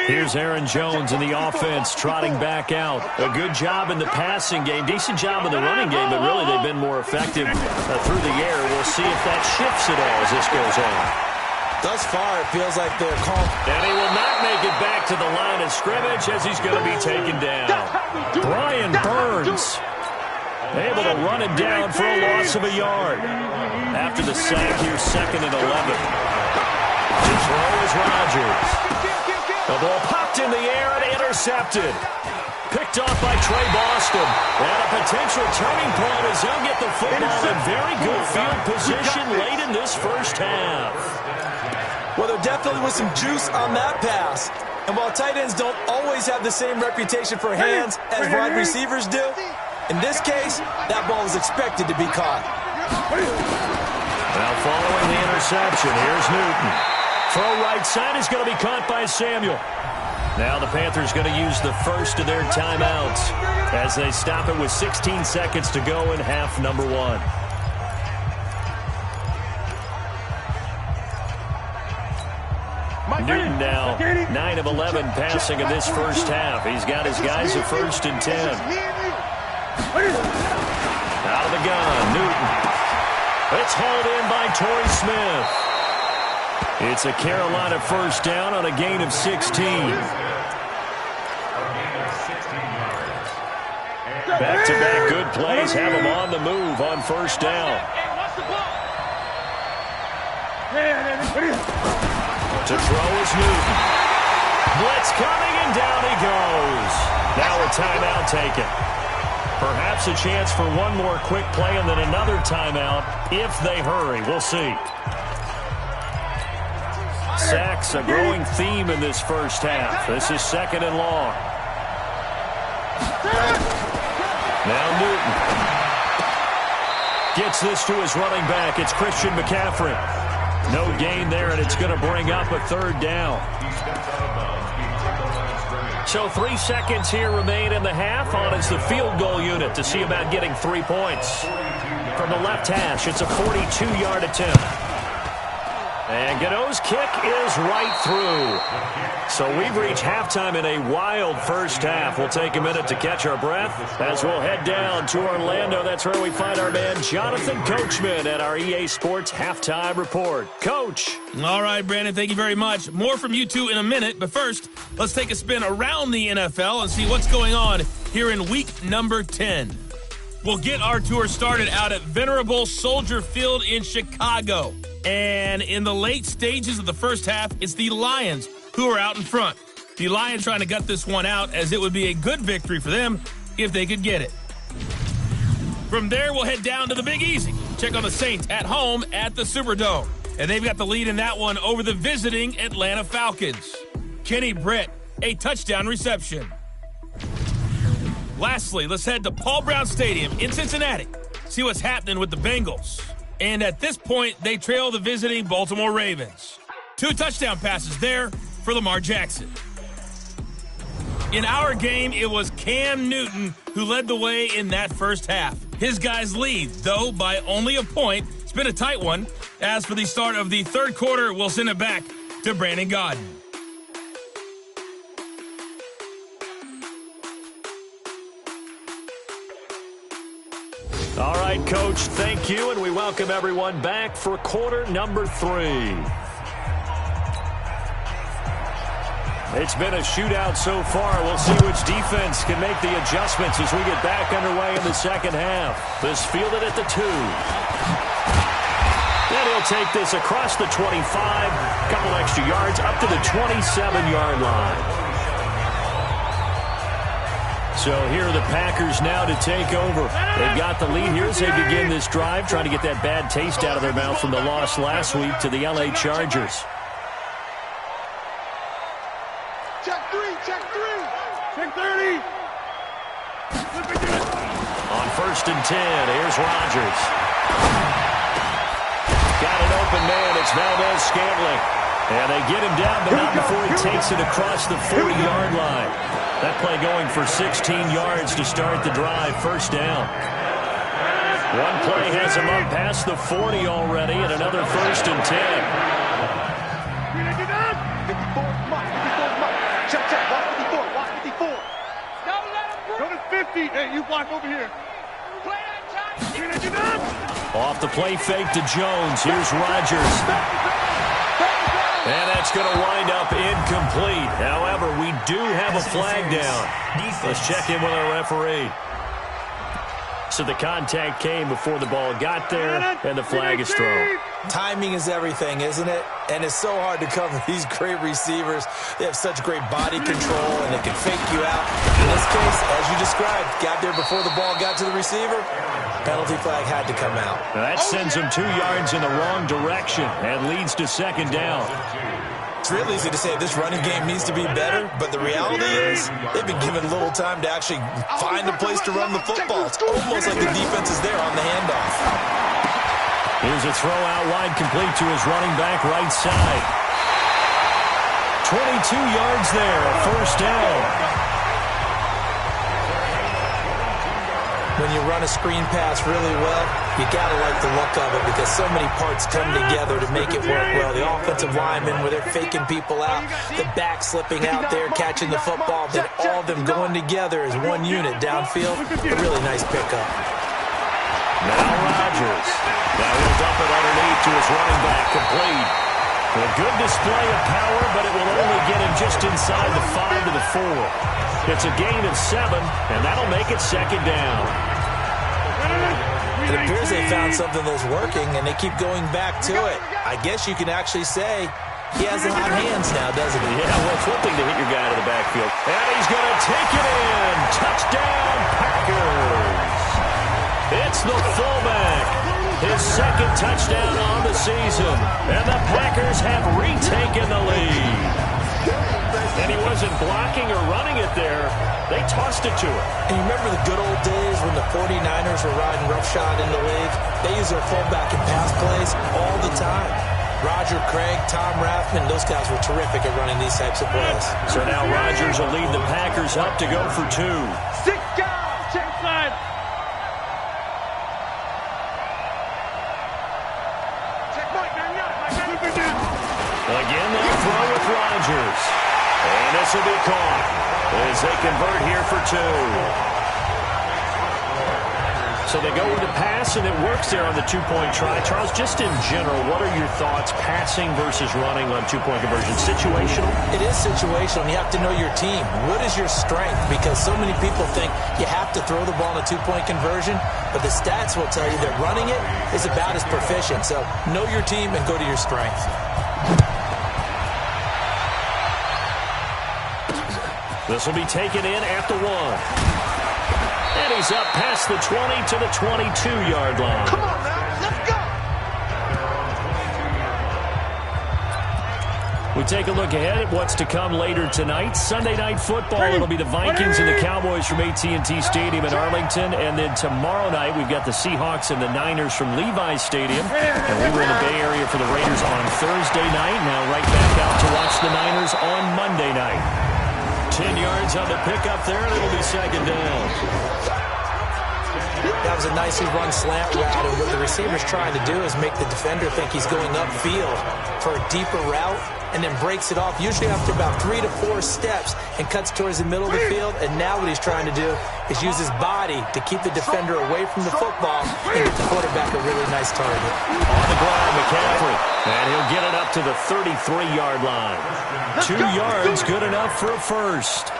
Here's Aaron Jones in the offense trotting back out. A good job in the passing game, decent job in the running game, but really they've been more effective through the air. We'll see if that shifts at all as this goes on. Thus far, it feels like they're calm. And he will not make it back to the line of scrimmage as he's going to be taken down. Brian Burns able to run it down for a loss of a yard. After the sack, here's 2nd and 11. To throw is Rodgers. The ball popped in the air and intercepted. Picked off by Trey Boston. And a potential turning point as he'll get the football in very good field position late in this first half. Well, there definitely was some juice on that pass. And while tight ends don't always have the same reputation for hands as wide receivers do, in this case, that ball was expected to be caught. Now following the interception, here's Newton. Throw right side is going to be caught by Samuel. Now the Panthers going to use the first of their timeouts as they stop it with 16 seconds to go in half number 1. Newton now 9 of 11 passing in this first half. He's got his guys at 1st and 10. Out of the gun, Newton. It's hauled in by Torrey Smith. It's a Carolina first down on a gain of 16. Back-to-back good plays have him on the move on first down. To throw is Newton. Blitz coming, and down he goes. Now a timeout taken. Perhaps a chance for one more quick play and then another timeout if they hurry. We'll see. Sacks, a growing theme in this first half. This is 2nd and long. Now Newton gets this to his running back. It's Christian McCaffrey. No gain there, and it's going to bring up a 3rd down. So 3 seconds here remain in the half. On is the field goal unit to see about getting 3 points. From the left hash, it's a 42-yard attempt. And Godot's kick is right through. So we've reached halftime in a wild first half. We'll take a minute to catch our breath as we'll head down to Orlando. That's where we find our man Jonathan Coachman at our EA Sports Halftime Report. Coach. All right, Brandon, thank you very much. More from you two in a minute, but first, let's take a spin around the NFL and see what's going on here in week number 10. We'll get our tour started out at Venerable Soldier Field in Chicago. And in the late stages of the first half, it's the Lions who are out in front. The Lions trying to gut this one out as it would be a good victory for them if they could get it. From there, we'll head down to the Big Easy. Check on the Saints at home at the Superdome. And they've got the lead in that one over the visiting Atlanta Falcons. Kenny Britt, a touchdown reception. Lastly, let's head to Paul Brown Stadium in Cincinnati. See what's happening with the Bengals. And at this point, they trail the visiting Baltimore Ravens. 2 touchdown passes there for Lamar Jackson. In our game, it was Cam Newton who led the way in that first half. His guys lead, though, by only a point. It's been a tight one. As for the start of the third quarter, we'll send it back to Brandon Gaudin. All right, Coach, thank you, and we welcome everyone back for quarter number 3. It's been a shootout so far. We'll see which defense can make the adjustments as we get back underway in the second half. This fielded at the 2. And he'll take this across the 25, couple extra yards, up to the 27-yard line. So here are the Packers now to take over. They've got the lead here as they begin this drive, trying to get that bad taste out of their mouth from the loss last week to the LA Chargers. Check 3, check 3. Check 30. On 1st and 10, here's Rodgers. Got an open man, it's Valdez-Scantling. And they get him down, but not before he takes it across the 40-yard line. That play going for 16 yards to start the drive, first down. One play has him up past the 40 already, and another 1st and 10. 54, Mike. 54, Mike. Check, check. Watch 54. Watch 54. Go to 50. Hey, you block over here. Off the play fake to Jones. Here's Rodgers. And that's going to wind up incomplete. However, we do have a flag down. Let's check in with our referee. So the contact came before the ball got there, and the flag is thrown. Timing is everything, isn't it? And it's so hard to cover these great receivers. They have such great body control, and they can fake you out. In this case, as you described, got there before the ball got to the receiver. Penalty flag had to come out. Now that sends him 2 yards in the wrong direction and leads to second down. It's real easy to say this running game needs to be better, but the reality is they've been given little time to actually find a place to run the football. It's almost like the defense is there on the handoff. Here's a throw out wide, complete to his running back right side. 22 yards there, first down. When you run a screen pass really well, you got to like the look of it because so many parts come together to make it work well. The offensive linemen, where they're faking people out, the back slipping out there, catching the football, then all of them going together as one unit downfield. A really nice pickup. Now Rodgers. Now he'll dump it underneath to his running back, complete. A good display of power, but it will only get him just inside the 5 to the 4. It's a gain of 7, and that'll make it second down. It appears they found something that's working, and they keep going back to it. I guess you can actually say he has the hot hands now, doesn't he? Yeah, well, it's one thing to hit your guy to the backfield. And he's going to take it in. Touchdown, Packers. It's the fullback. His second touchdown on the season. And the Packers have retaken the lead. And he wasn't blocking or running it there. They tossed it to him. And you remember the good old days when the 49ers were riding roughshod in the league? They used their fullback in pass plays all the time. Roger Craig, Tom Rathman, those guys were terrific at running these types of plays. So now Rodgers will lead the Packers up to go for 2. 6 guys. Check side. Check Mike. Again, they'll throw with Rodgers. And this will be caught as they convert here for 2. So they go with the pass, and it works there on the 2-point try. Charles, just in general, what are your thoughts passing versus running on 2-point conversion? Situational? It is situational, and you have to know your team. What is your strength? Because so many people think you have to throw the ball in a 2-point conversion, but the stats will tell you that running it is about as proficient. So know your team and go to your strength. This will be taken in at the 1. And he's up past the 20 to the 22-yard line. Come on now, let's go. We take a look ahead at what's to come later tonight. Sunday Night Football, it'll be the Vikings and the Cowboys from AT&T Stadium in Arlington. And then tomorrow night, we've got the Seahawks and the Niners from Levi's Stadium. And we were in the Bay Area for the Raiders on Thursday night. Now right back out to watch the Niners on Monday night. 10 yards on the pickup there, and it'll be second down. That was a nicely run slant route, and what the receiver's trying to do is make the defender think he's going upfield for a deeper route, and then breaks it off, usually after about 3 to 4 steps, and cuts towards the middle of the field. And now what he's trying to do is use his body to keep the defender away from the football and get the quarterback a really nice target. On the ground, McCaffrey, and he'll get it up to the 33-yard line. 2 yards, good enough for a first.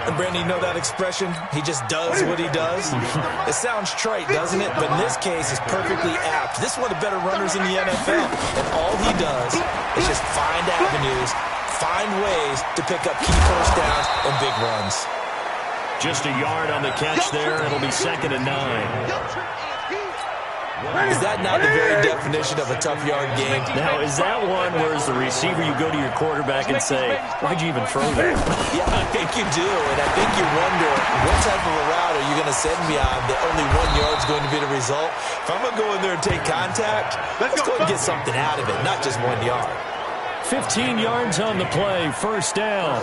And Brandon, you know that expression? He just does what he does? It sounds trite, doesn't it? But in this case, it's perfectly apt. This is one of the better runners in the NFL. And all he does is just find avenues, find ways to pick up key first downs and big runs. Just a yard on the catch there. It'll be 2nd and 9. Is that not the very definition of a tough yard game? Now, is that one where as the receiver you go to your quarterback and say, why'd you even throw that? Yeah, I think you do, and I think you wonder, what type of a route are you going to send me on that only 1 yard's going to be the result? If I'm going to go in there and take contact, let's go and get something out of it, not just 1 yard. 15 yards on the play, first down.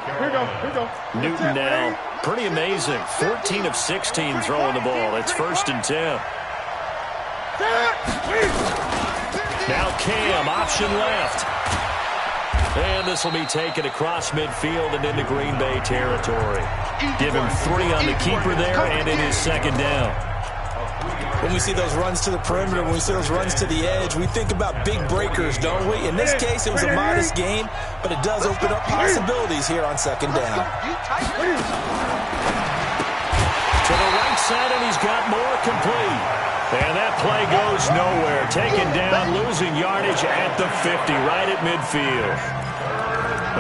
Here we go. Newton now, pretty amazing. 14 of 16 throwing the ball. It's 1st and 10. Now Cam, option left. And this will be taken across midfield and into Green Bay territory. Give him 3 on the keeper there, and it is 2nd down. When we see those runs to the perimeter, when we see those runs to the edge, we think about big breakers, don't we? In this case, it was a modest gain, but it does open up possibilities here on 2nd down. To the right side, and he's got more complete. And that play goes nowhere. Taken down, losing yardage at the 50, right at midfield.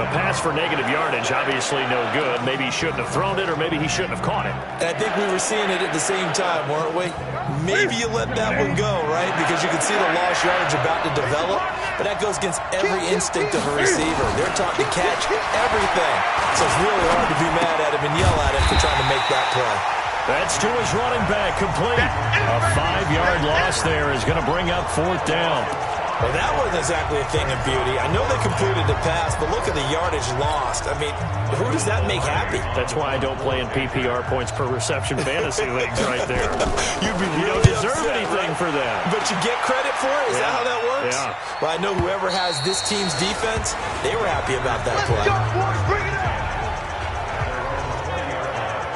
The pass for negative yardage, obviously no good. Maybe he shouldn't have thrown it, or maybe he shouldn't have caught it. And I think we were seeing it at the same time, weren't we? Maybe you let that one go, right? Because you can see the lost yardage about to develop. But that goes against every instinct of a receiver. They're taught to catch everything. So it's really hard to be mad at him and yell at him for trying to make that play. That's to his running back, complete. A 5-yard loss there is going to bring up 4th down. Well, that wasn't exactly a thing of beauty. I know they completed the pass, but look at the yardage lost. I mean, who does that make happy? That's why I don't play in PPR points per reception fantasy leagues right there. You don't deserve anything for that. But you get credit for it? Is that how that works? Yeah. Well, I know whoever has this team's defense, they were happy about that play.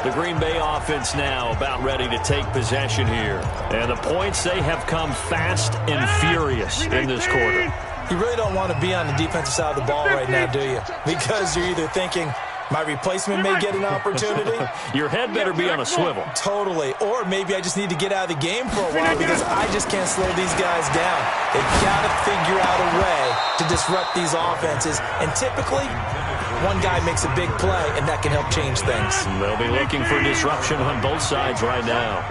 The Green Bay offense now about ready to take possession here. And the points, they have come fast and furious in this quarter. You really don't want to be on the defensive side of the ball right now, do you? Because you're either thinking, my replacement may get an opportunity. Your head better be on a swivel. Totally. Or maybe I just need to get out of the game for a while because I just can't slow these guys down. They've got to figure out a way to disrupt these offenses. And typically, one guy makes a big play, and that can help change things. They'll be looking for disruption on both sides right now.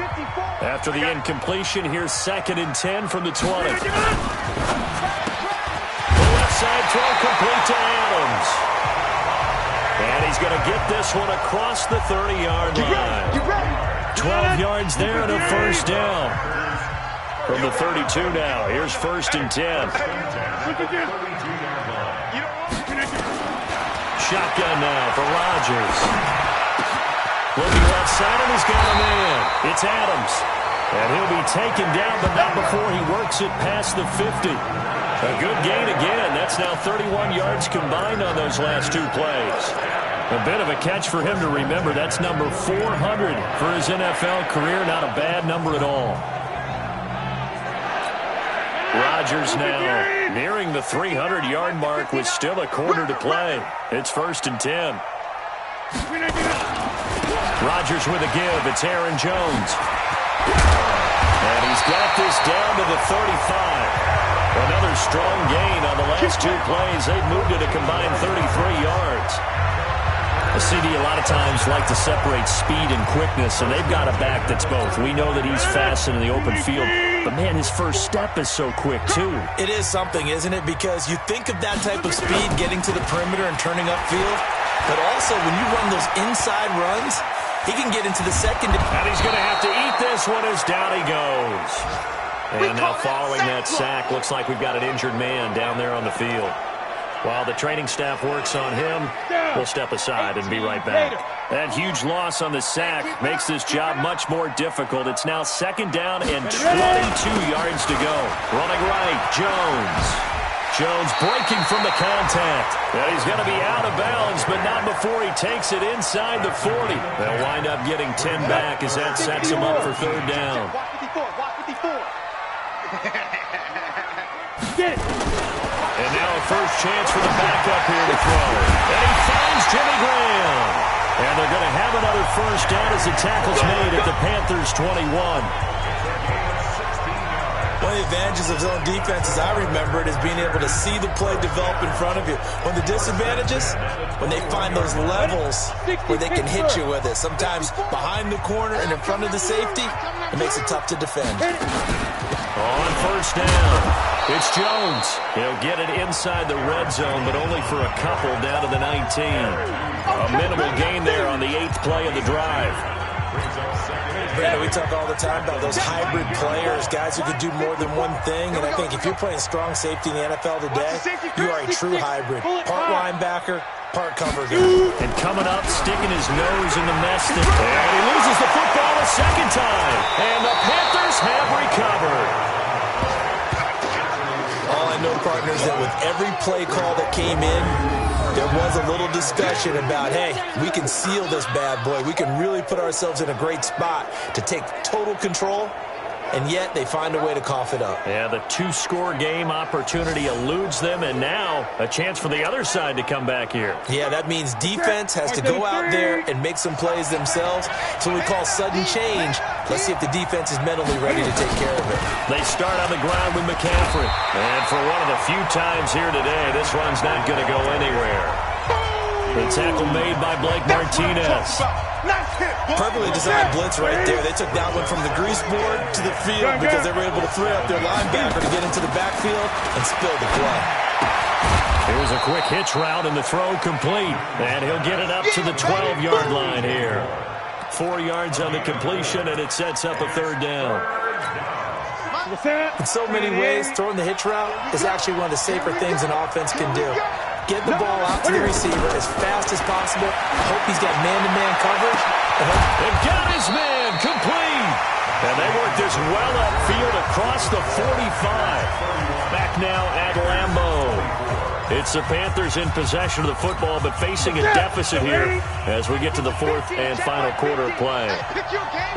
After the incompletion, here's 2nd and 10 from the 20. The left side throw complete to Adams. And he's going to get this one across the 30-yard line. 12 yards there and a first down. From the 32 now, here's 1st and 10. Shotgun now for Rodgers. Looking left side, and he's got a man. It's Adams. And he'll be taken down, but not before he works it past the 50. A good gain again. That's now 31 yards combined on those last 2 plays. A bit of a catch for him to remember. That's number 400 for his NFL career. Not a bad number at all. Rodgers now nearing the 300-yard mark with still a quarter to play. It's 1st and 10. Rodgers with a give. It's Aaron Jones. And he's got this down to the 35. Another strong gain on the last 2 plays. They've moved it a combined 33 yards. The CD a lot of times like to separate speed and quickness, and they've got a back that's both. We know that he's fast in the open field, but, man, his first step is so quick, too. It is something, isn't it? Because you think of that type of speed getting to the perimeter and turning upfield, but also when you run those inside runs, he can get into the second. And he's going to have to eat this one as down he goes. And now following that sack, looks like we've got an injured man down there on the field. While the training staff works on him, we'll step aside and be right back. That huge loss on the sack makes this job much more difficult. It's now 2nd down and 22 yards to go. Running right, Jones. Jones breaking from the contact. And he's going to be out of bounds, but not before he takes it inside the 40. They'll wind up getting 10 back as that sets him up for 3rd down. And now a first chance for the backup here to throw. And he finds Jimmy Graham. And they're going to have another first down as the tackle's made at the Panthers' 21. One of the advantages of zone defense, as I remember it, is being able to see the play develop in front of you. One of the disadvantages, when they find those levels where they can hit you with it. Sometimes behind the corner and in front of the safety, it makes it tough to defend. On first down, it's Jones. He'll get it inside the red zone, but only for a couple down to the 19. A minimal gain there on the 8th play of the drive. Brandon, we talk all the time about those hybrid players, guys who could do more than one thing, and I think if you're playing strong safety in the NFL today, you are a true hybrid. Part linebacker, part cover guy. And coming up, sticking his nose in the mess. And he loses the football a second time. And the Panthers have recovered. All I know, partners, that with every play call that came in, there was a little discussion about, hey, we can seal this bad boy. We can really put ourselves in a great spot to take total control, and yet they find a way to cough it up. Yeah, the 2-score game opportunity eludes them, and now a chance for the other side to come back here. Yeah, that means defense has to go out there and make some plays themselves. It's what we call sudden change. Let's see if the defense is mentally ready to take care of it. They start on the ground with McCaffrey. And for one of the few times here today, this run's not going to go anywhere. The tackle made by Blake Martinez. Perfectly designed blitz right there. They took that one from the grease board to the field because they were able to free up their linebacker to get into the backfield and spill the play. Here's a quick hitch route and the throw complete. And he'll get it up to the 12-yard line here. 4 yards on the completion, and it sets up a 3rd down. In so many ways, throwing the hitch route is actually one of the safer things an offense can do. Get the ball out to the receiver as fast as possible. Hope he's got man-to-man coverage. They've got his man complete. And they work this well upfield across the 45. Back now at Lambeau. It's the Panthers in possession of the football, but facing a deficit here as we get to the 4th and final quarter play.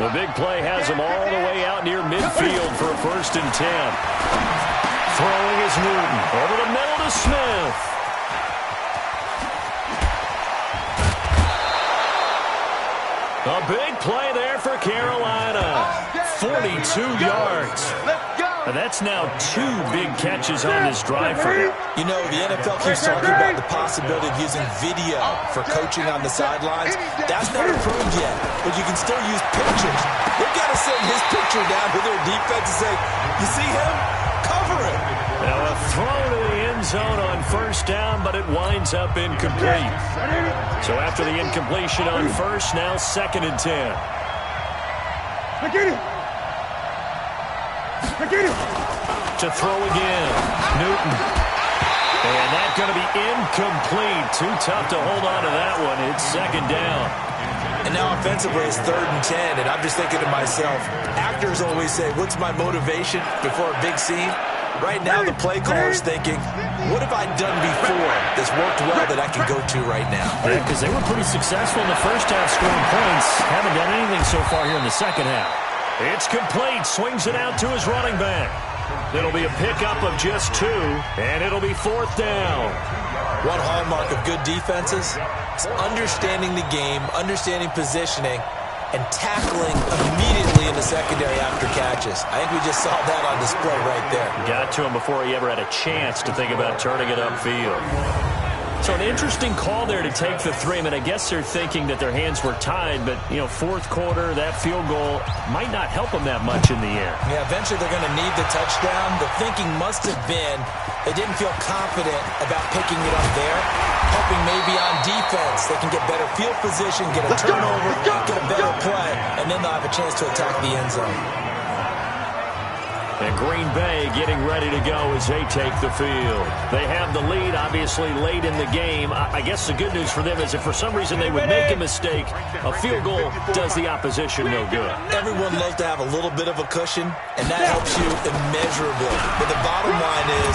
The big play has them all the way out near midfield for a 1st and 10. Throwing is Newton. Over the middle to Smith. A big play there for Carolina. 42 yards. And that's now 2 big catches on this drive for him. You know, the NFL keeps talking about the possibility of using video for coaching on the sidelines. That's not approved yet, but you can still use pictures. They've got to send his picture down to their defense and say, you see him? Cover him. Now a throw to the end zone on 1st down, but it winds up incomplete. So after the incompletion on 1st, now 2nd and 10. To throw again, Newton. And that's going to be incomplete. Too tough to hold on to that one. It's 2nd down. And now offensively it's 3rd and 10, and I'm just thinking to myself, actors always say, what's my motivation before a big scene? Right now the play caller's thinking, what have I done before that's worked well that I can go to right now? Yeah, because they were pretty successful in the first half scoring points. Haven't done anything so far here in the second half. It's complete. Swings it out to his running back. It'll be a pickup of just 2, and it'll be 4th down. One hallmark of good defenses is understanding the game, understanding positioning, and tackling immediately in the secondary after catches. I think we just saw that on display right there. Got to him before he ever had a chance to think about turning it upfield. So an interesting call there to take the 3. I mean, I guess they're thinking that their hands were tied, but, you know, fourth quarter, that field goal might not help them that much in the air. Yeah, eventually they're going to need the touchdown. The thinking must have been they didn't feel confident about picking it up there, hoping maybe on defense they can get better field position, get a turnover, get a better play, and then they'll have a chance to attack the end zone. And Green Bay getting ready to go as they take the field. They have the lead, obviously, late in the game. I guess the good news for them is if for some reason they would make a mistake, a field goal does the opposition no good. Everyone loves to have a little bit of a cushion, and that helps you immeasurably. But the bottom line is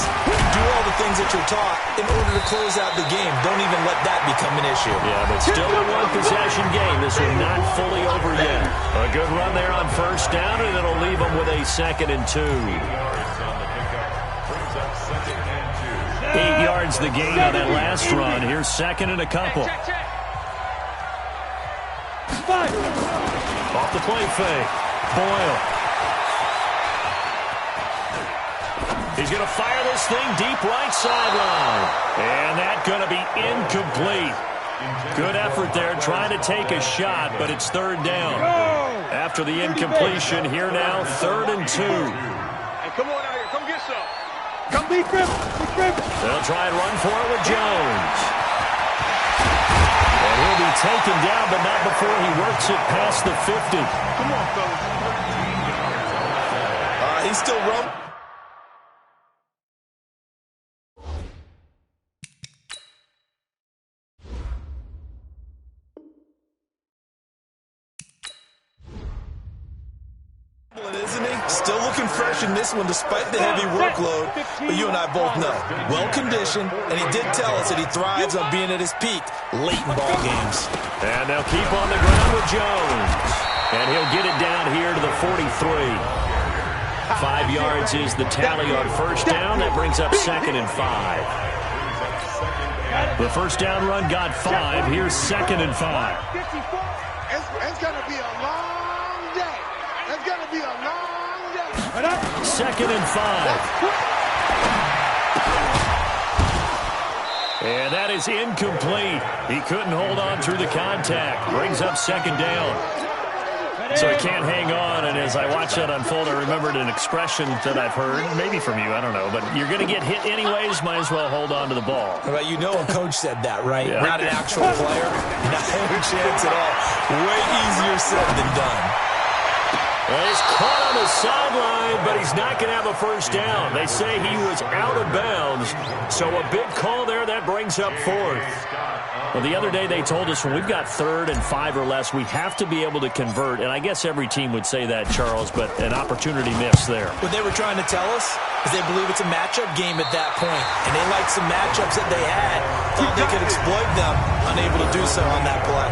do all the things that you're taught in order to close out the game. Don't even let that become an issue. Yeah, but still a one-possession game. This one not fully over yet. A good run there on first down, and it'll leave them with a 2nd and 2. 8 yards the gain on that last run. Here's 2nd and a couple. Off the play fake. Boyle. He's going to fire this thing deep right sideline. And that's going to be incomplete. Good effort there trying to take a shot, but it's 3rd down. After the incompletion, here now 3rd and 2. Come on out here. Come get some. Come beat Griff. They'll try and run for it with Jones. And he'll be taken down, but not before he works it past the 50. Come on, fellas. He's still running. Isn't he? Still looking fresh in this one despite the heavy workload. But you and I both know, well-conditioned, and he did tell us that he thrives on being at his peak late in ball games. And they'll keep on the ground with Jones. And he'll get it down here to the 43. 5 yards is the tally on first down. That brings up 2nd and 5. The first down run got 5. Here's 2nd and 5. It's going to be a long day. It's going to be a long day. 2nd and 5. And that is incomplete. He couldn't hold on through the contact. Brings up 2nd down. So he can't hang on, and as I watch that unfold, I remembered an expression that I've heard, maybe from you, I don't know, but you're going to get hit anyways, might as well hold on to the ball. Well, you know a coach said that, right? Yeah. Not an actual player. Not a chance at all. Way easier said than done. Well, he's caught on the sideline, but he's not going to have a first down. They say he was out of bounds, so a big call there. That brings up 4th. Well, the other day they told us when we've got 3rd and 5 or less, we have to be able to convert. And I guess every team would say that, Charles, but an opportunity missed there. What they were trying to tell us is they believe it's a matchup game at that point, and they liked some matchups that they had. Thought they could exploit them, unable to do so on that play.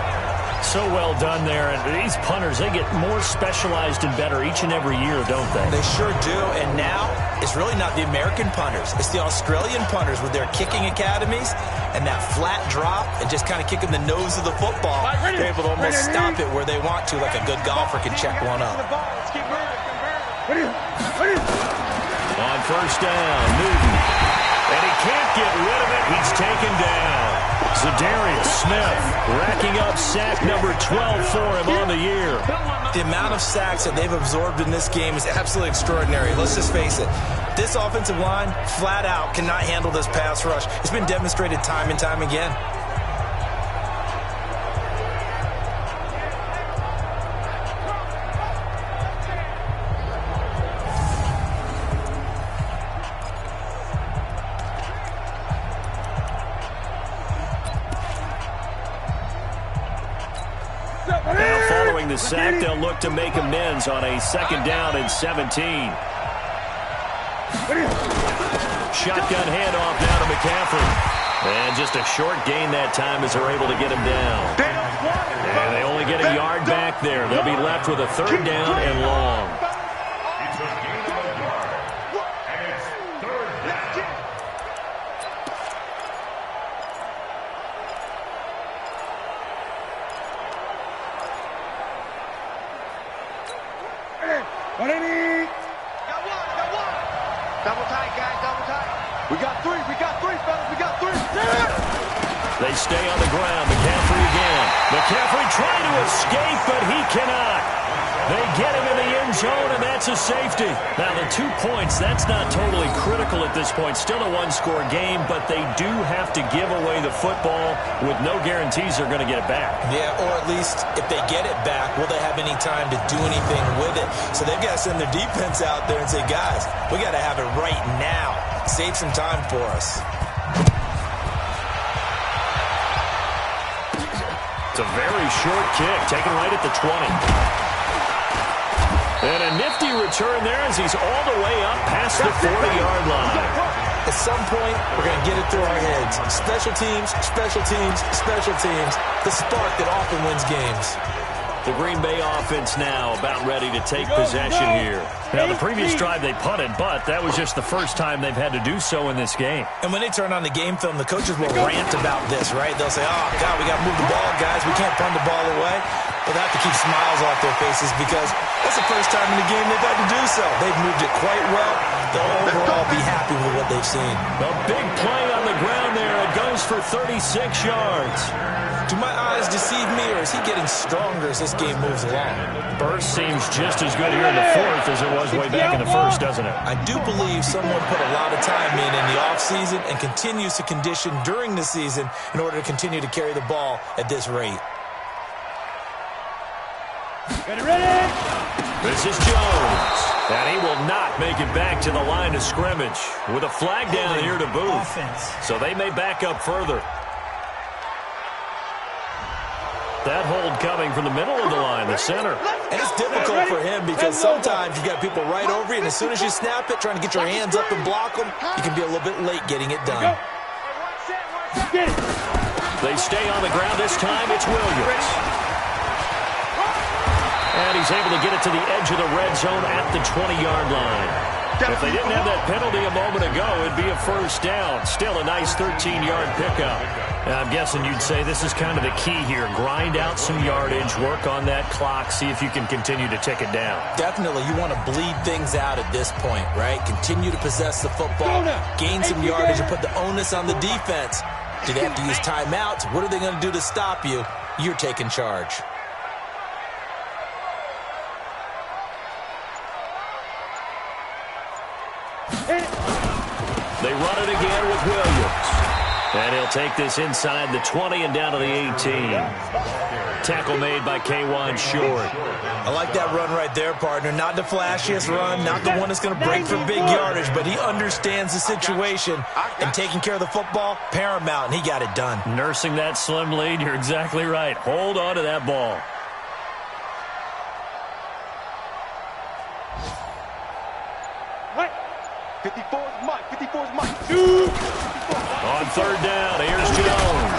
So well done there. And these punters, they get more specialized and better each and every year, don't they? They sure do. And now it's really not the American punters. It's the Australian punters with their kicking academies and that flat drop and just kind of kicking the nose of the football. They're able to almost stop it where they want to, like a good golfer can check one up. On first down, Newton. And he can't get rid of it. He's taken down. Zadarius Smith racking up sack number 12 for him on the year. The amount of sacks that they've absorbed in this game is absolutely extraordinary. Let's just face it. This offensive line, flat out, cannot handle this pass rush. It's been demonstrated time and time again. Now following the sack, they'll look to make amends on a 2nd down and 17. Shotgun handoff now to McCaffrey. And just a short gain that time as they're able to get him down. And they only get a yard back there. They'll be left with a 3rd down and long. Double tight, guys, double tight. We got 3, fellas, we got 3. They stay on the ground. McCaffrey again. McCaffrey trying to escape, but he cannot. They get him in the end zone, and that's a safety. Now, the 2 points, that's not totally critical at this point. Still a one-score game, but they do have to give away the football with no guarantees they're going to get it back. Yeah, or at least if they get it back, will they have any time to do anything with it? So they've got to send their defense out there and say, guys, we got to have it right now. Save some time for us. It's a very short kick, taken right at the 20. And a nifty return there as he's all the way up past the 40-yard line. At some point, we're going to get it through our heads. Special teams, special teams, special teams. The spark that often wins games. The Green Bay offense now about ready to take possession here. Now, the previous drive they punted, but that was just the first time they've had to do so in this game. And when they turn on the game film, the coaches will rant about this, right? They'll say, oh, God, we got to move the ball, guys. We can't punt the ball away. But they have to keep smiles off their faces because that's the first time in the game they've had to do so. They've moved it quite well. They'll overall be happy with what they've seen. A big play on the ground there. It goes for 36 yards. Do my eyes deceive me, or is he getting stronger as this game moves along? Burst seems just as good here in the fourth as it was way back in the first, doesn't it? I do believe someone put a lot of time in the offseason and continues to condition during the season in order to continue to carry the ball at this rate. Ready? This is Jones. And he will not make it back to the line of scrimmage with a flag down here to boot. So they may back up further. That hold coming from the middle of the line, the center. And it's difficult for him because sometimes you got people right over you, and as soon as you snap it, trying to get your hands up and block them, you can be a little bit late getting it done. They stay on the ground this time. It's Williams. And he's able to get it to the edge of the red zone at the 20-yard line. If they didn't have that penalty a moment ago, it'd be a first down. Still a nice 13-yard pickup. I'm guessing you'd say this is kind of the key here. Grind out some yardage, work on that clock, see if you can continue to tick it down. Definitely. You want to bleed things out at this point, right? Continue to possess the football, gain some yardage, and put the onus on the defense. Do they have to use timeouts? What are they going to do to stop you? You're taking charge. They run it again with Williams. And he'll take this inside the 20 and down to the 18. Tackle made by K1 Short. I like that run right there, partner. Not the flashiest run, not the one that's going to break for big yardage, but he understands the situation, and taking care of the football, paramount, and he got it done. Nursing that slim lead, you're exactly right. Hold on to that ball. Right. 54's Mike. 54's Mike. On third down, here's Jones.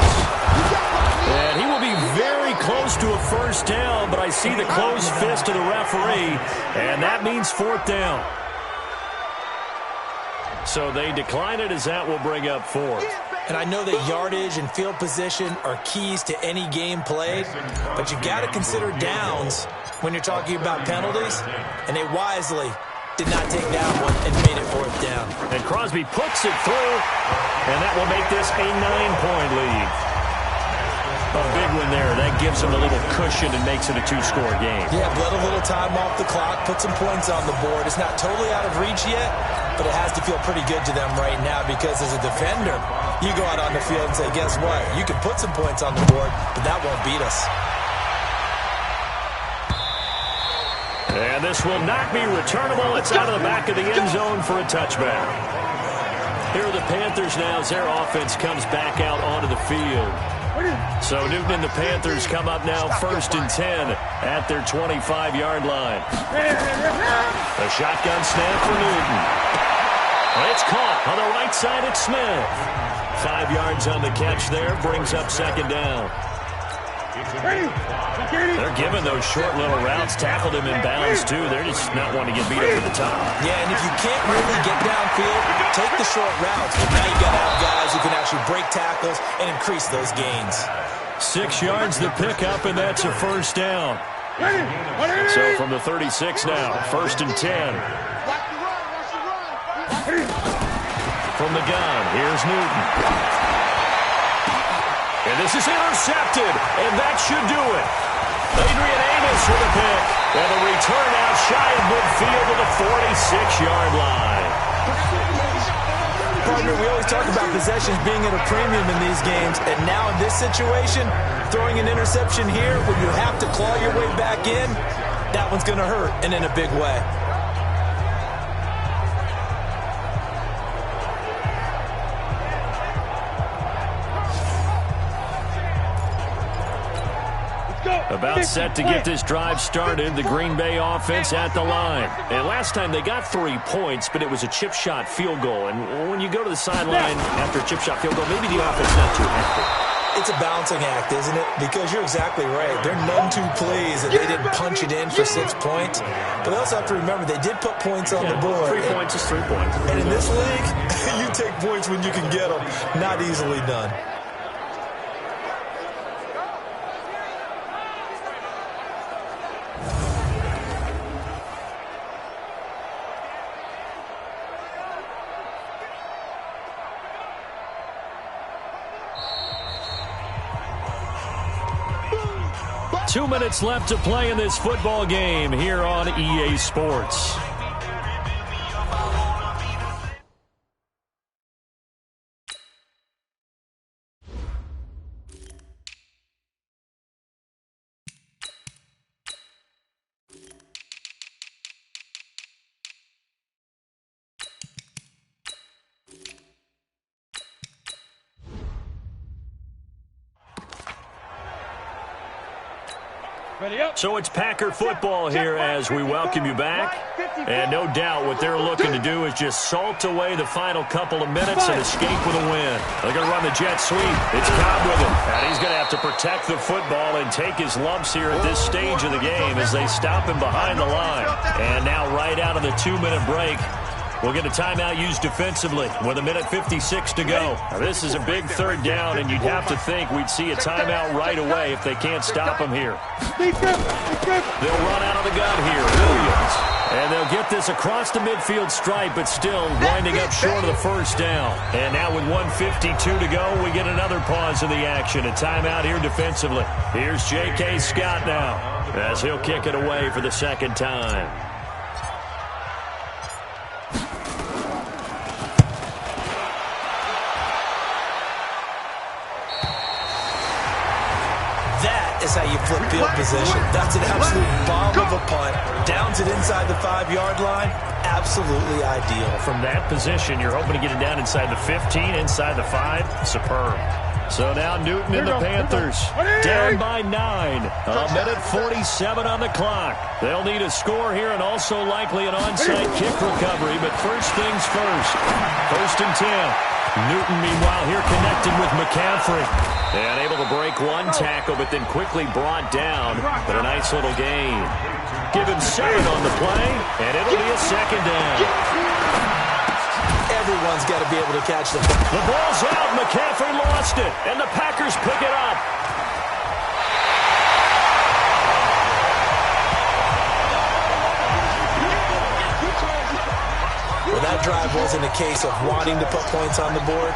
And he will be very close to a first down, but I see the closed fist of the referee, and that means fourth down. So they decline it as that will bring up fourth. And I know that yardage and field position are keys to any game played, but you got to consider downs when you're talking about penalties, and they wisely did not take that one and made it fourth down. And Crosby puts it through, and that will make this a 9-point lead. A big one there. That gives them a little cushion and makes it a two-score game. Yeah, let a little time off the clock, put some points on the board. It's not totally out of reach yet, but it has to feel pretty good to them right now because as a defender, you go out on the field and say, guess what? You can put some points on the board, but that won't beat us. And this will not be returnable. It's out of the back of the end zone for a touchback. Here are the Panthers now as their offense comes back out onto the field. So Newton and the Panthers come up now 1st and 10 at their 25-yard line. A shotgun snap for Newton. It's caught on the right side at Smith. 5 yards on the catch there, brings up second down. They're giving those short little routes, tackled him in bounds too. They're just not wanting to get beat over the top. Yeah, and if you can't really get downfield, take the short routes. But now you got to have guys who can actually break tackles and increase those gains. 6 yards the pickup, and that's a first down. So from the 36 now, 1st and 10. From the gun, here's Newton. And this is intercepted, and that should do it. Adrian Amos with a pick. And the return out shy of midfield to the 46-yard line. Partner, we always talk about possessions being at a premium in these games, and now in this situation, throwing an interception here when you have to claw your way back in, that one's going to hurt, and in a big way. About set to get this drive started, the Green Bay offense at the line. And last time they got 3 points, but it was a chip shot field goal. And when you go to the sideline after a chip shot field goal, maybe the offense not too happy. It's a balancing act, isn't it? Because you're exactly right. They're none too pleased that they didn't punch it in for 6 points. But they also have to remember they did put points on the board. 3 points is 3 points. And in this league, you take points when you can get them. Not easily done. Two minutes left to play in this football game here on EA Sports. So it's Packer football here as we welcome you back. And no doubt what they're looking to do is just salt away the final couple of minutes and escape with a win. They're going to run the jet sweep. It's Cobb with it. And he's going to have to protect the football and take his lumps here at this stage of the game as they stop him behind the line. And now right out of the 2-minute break, we'll get a timeout used defensively with 1:56 to go. Now, this is a big third down, and you'd have to think we'd see a timeout right away if they can't stop him here. They'll run out of the gun here. Williams. And they'll get this across the midfield stripe, but still winding up short of the first down. And now with 1:52 to go, we get another pause in the action. A timeout here defensively. Here's J.K. Scott now as he'll kick it away for the second time. Is how you flip field position. That's an absolute bomb of a punt. Downs it inside the 5-yard line. Absolutely ideal. From that position, you're hoping to get it down inside the 15, inside the 5. Superb. So now Newton and the Panthers down by 9. 1:47 on the clock. They'll need a score here and also likely an onside kick recovery. But first things first. 1st and 10. Newton, meanwhile, here connected with McCaffrey. And able to break one tackle, but then quickly brought down. But a nice little gain. Give him 7 on the play, and it'll be a second down. Everyone's got to be able to catch the ball. The ball's out. McCaffrey lost it, and the Packers pick it up. Well, that drive wasn't a case of wanting to put points on the board.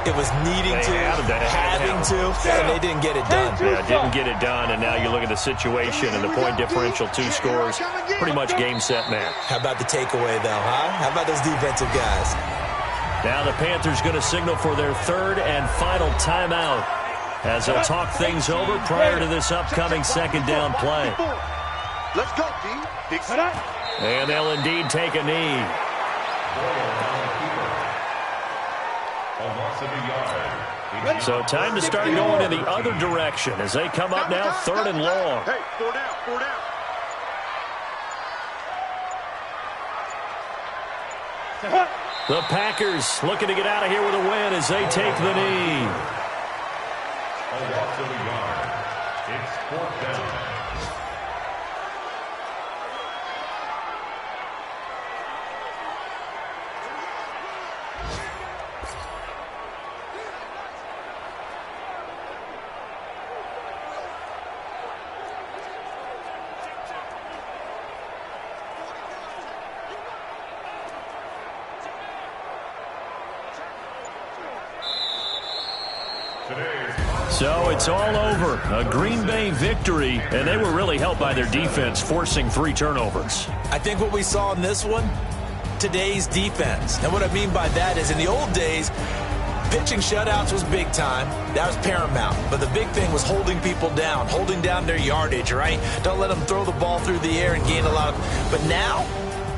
It was needing to, having to, and they didn't get it done. Yeah, didn't get it done, and now you look at the situation and the point differential, 2 scores, pretty much game, set, match. How about the takeaway, though, huh? How about those defensive guys? Now the Panthers going to signal for their 3rd and final timeout as they'll talk things over prior to this upcoming second down play. Let's go, D. And they'll indeed take a knee. So time to start going in the other direction as they come up now 3rd and long. Hey, 4 down, 4 down. The Packers looking to get out of here with a win as they take the knee. A loss of a yard. It's 4th down. So it's all over. A Green Bay victory, and they were really helped by their defense, forcing 3 turnovers. I think what we saw in this one, today's defense. And what I mean by that is in the old days, pitching shutouts was big time. That was paramount. But the big thing was holding people down, holding down their yardage, right? Don't let them throw the ball through the air and gain a lot of... But now,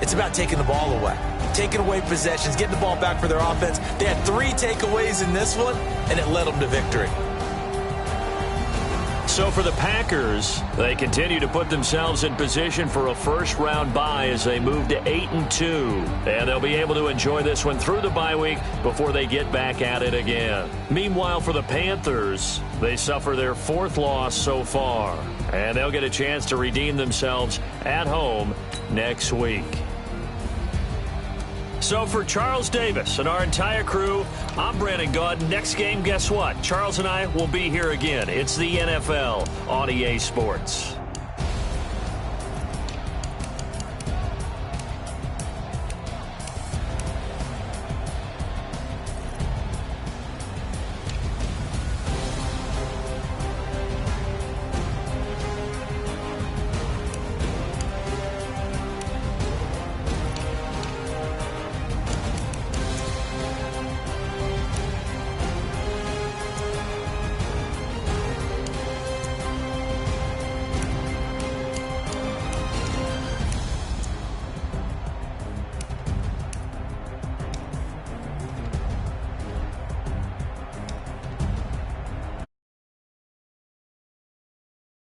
it's about taking the ball away. Taking away possessions, getting the ball back for their offense. They had 3 takeaways in this one, and it led them to victory. So for the Packers, they continue to put themselves in position for a first-round bye as they move to 8-2. And they'll be able to enjoy this one through the bye week before they get back at it again. Meanwhile, for the Panthers, they suffer their 4th loss so far. And they'll get a chance to redeem themselves at home next week. So for Charles Davis and our entire crew, I'm Brandon Gaudin. Next game, guess what? Charles and I will be here again. It's the NFL on EA Sports.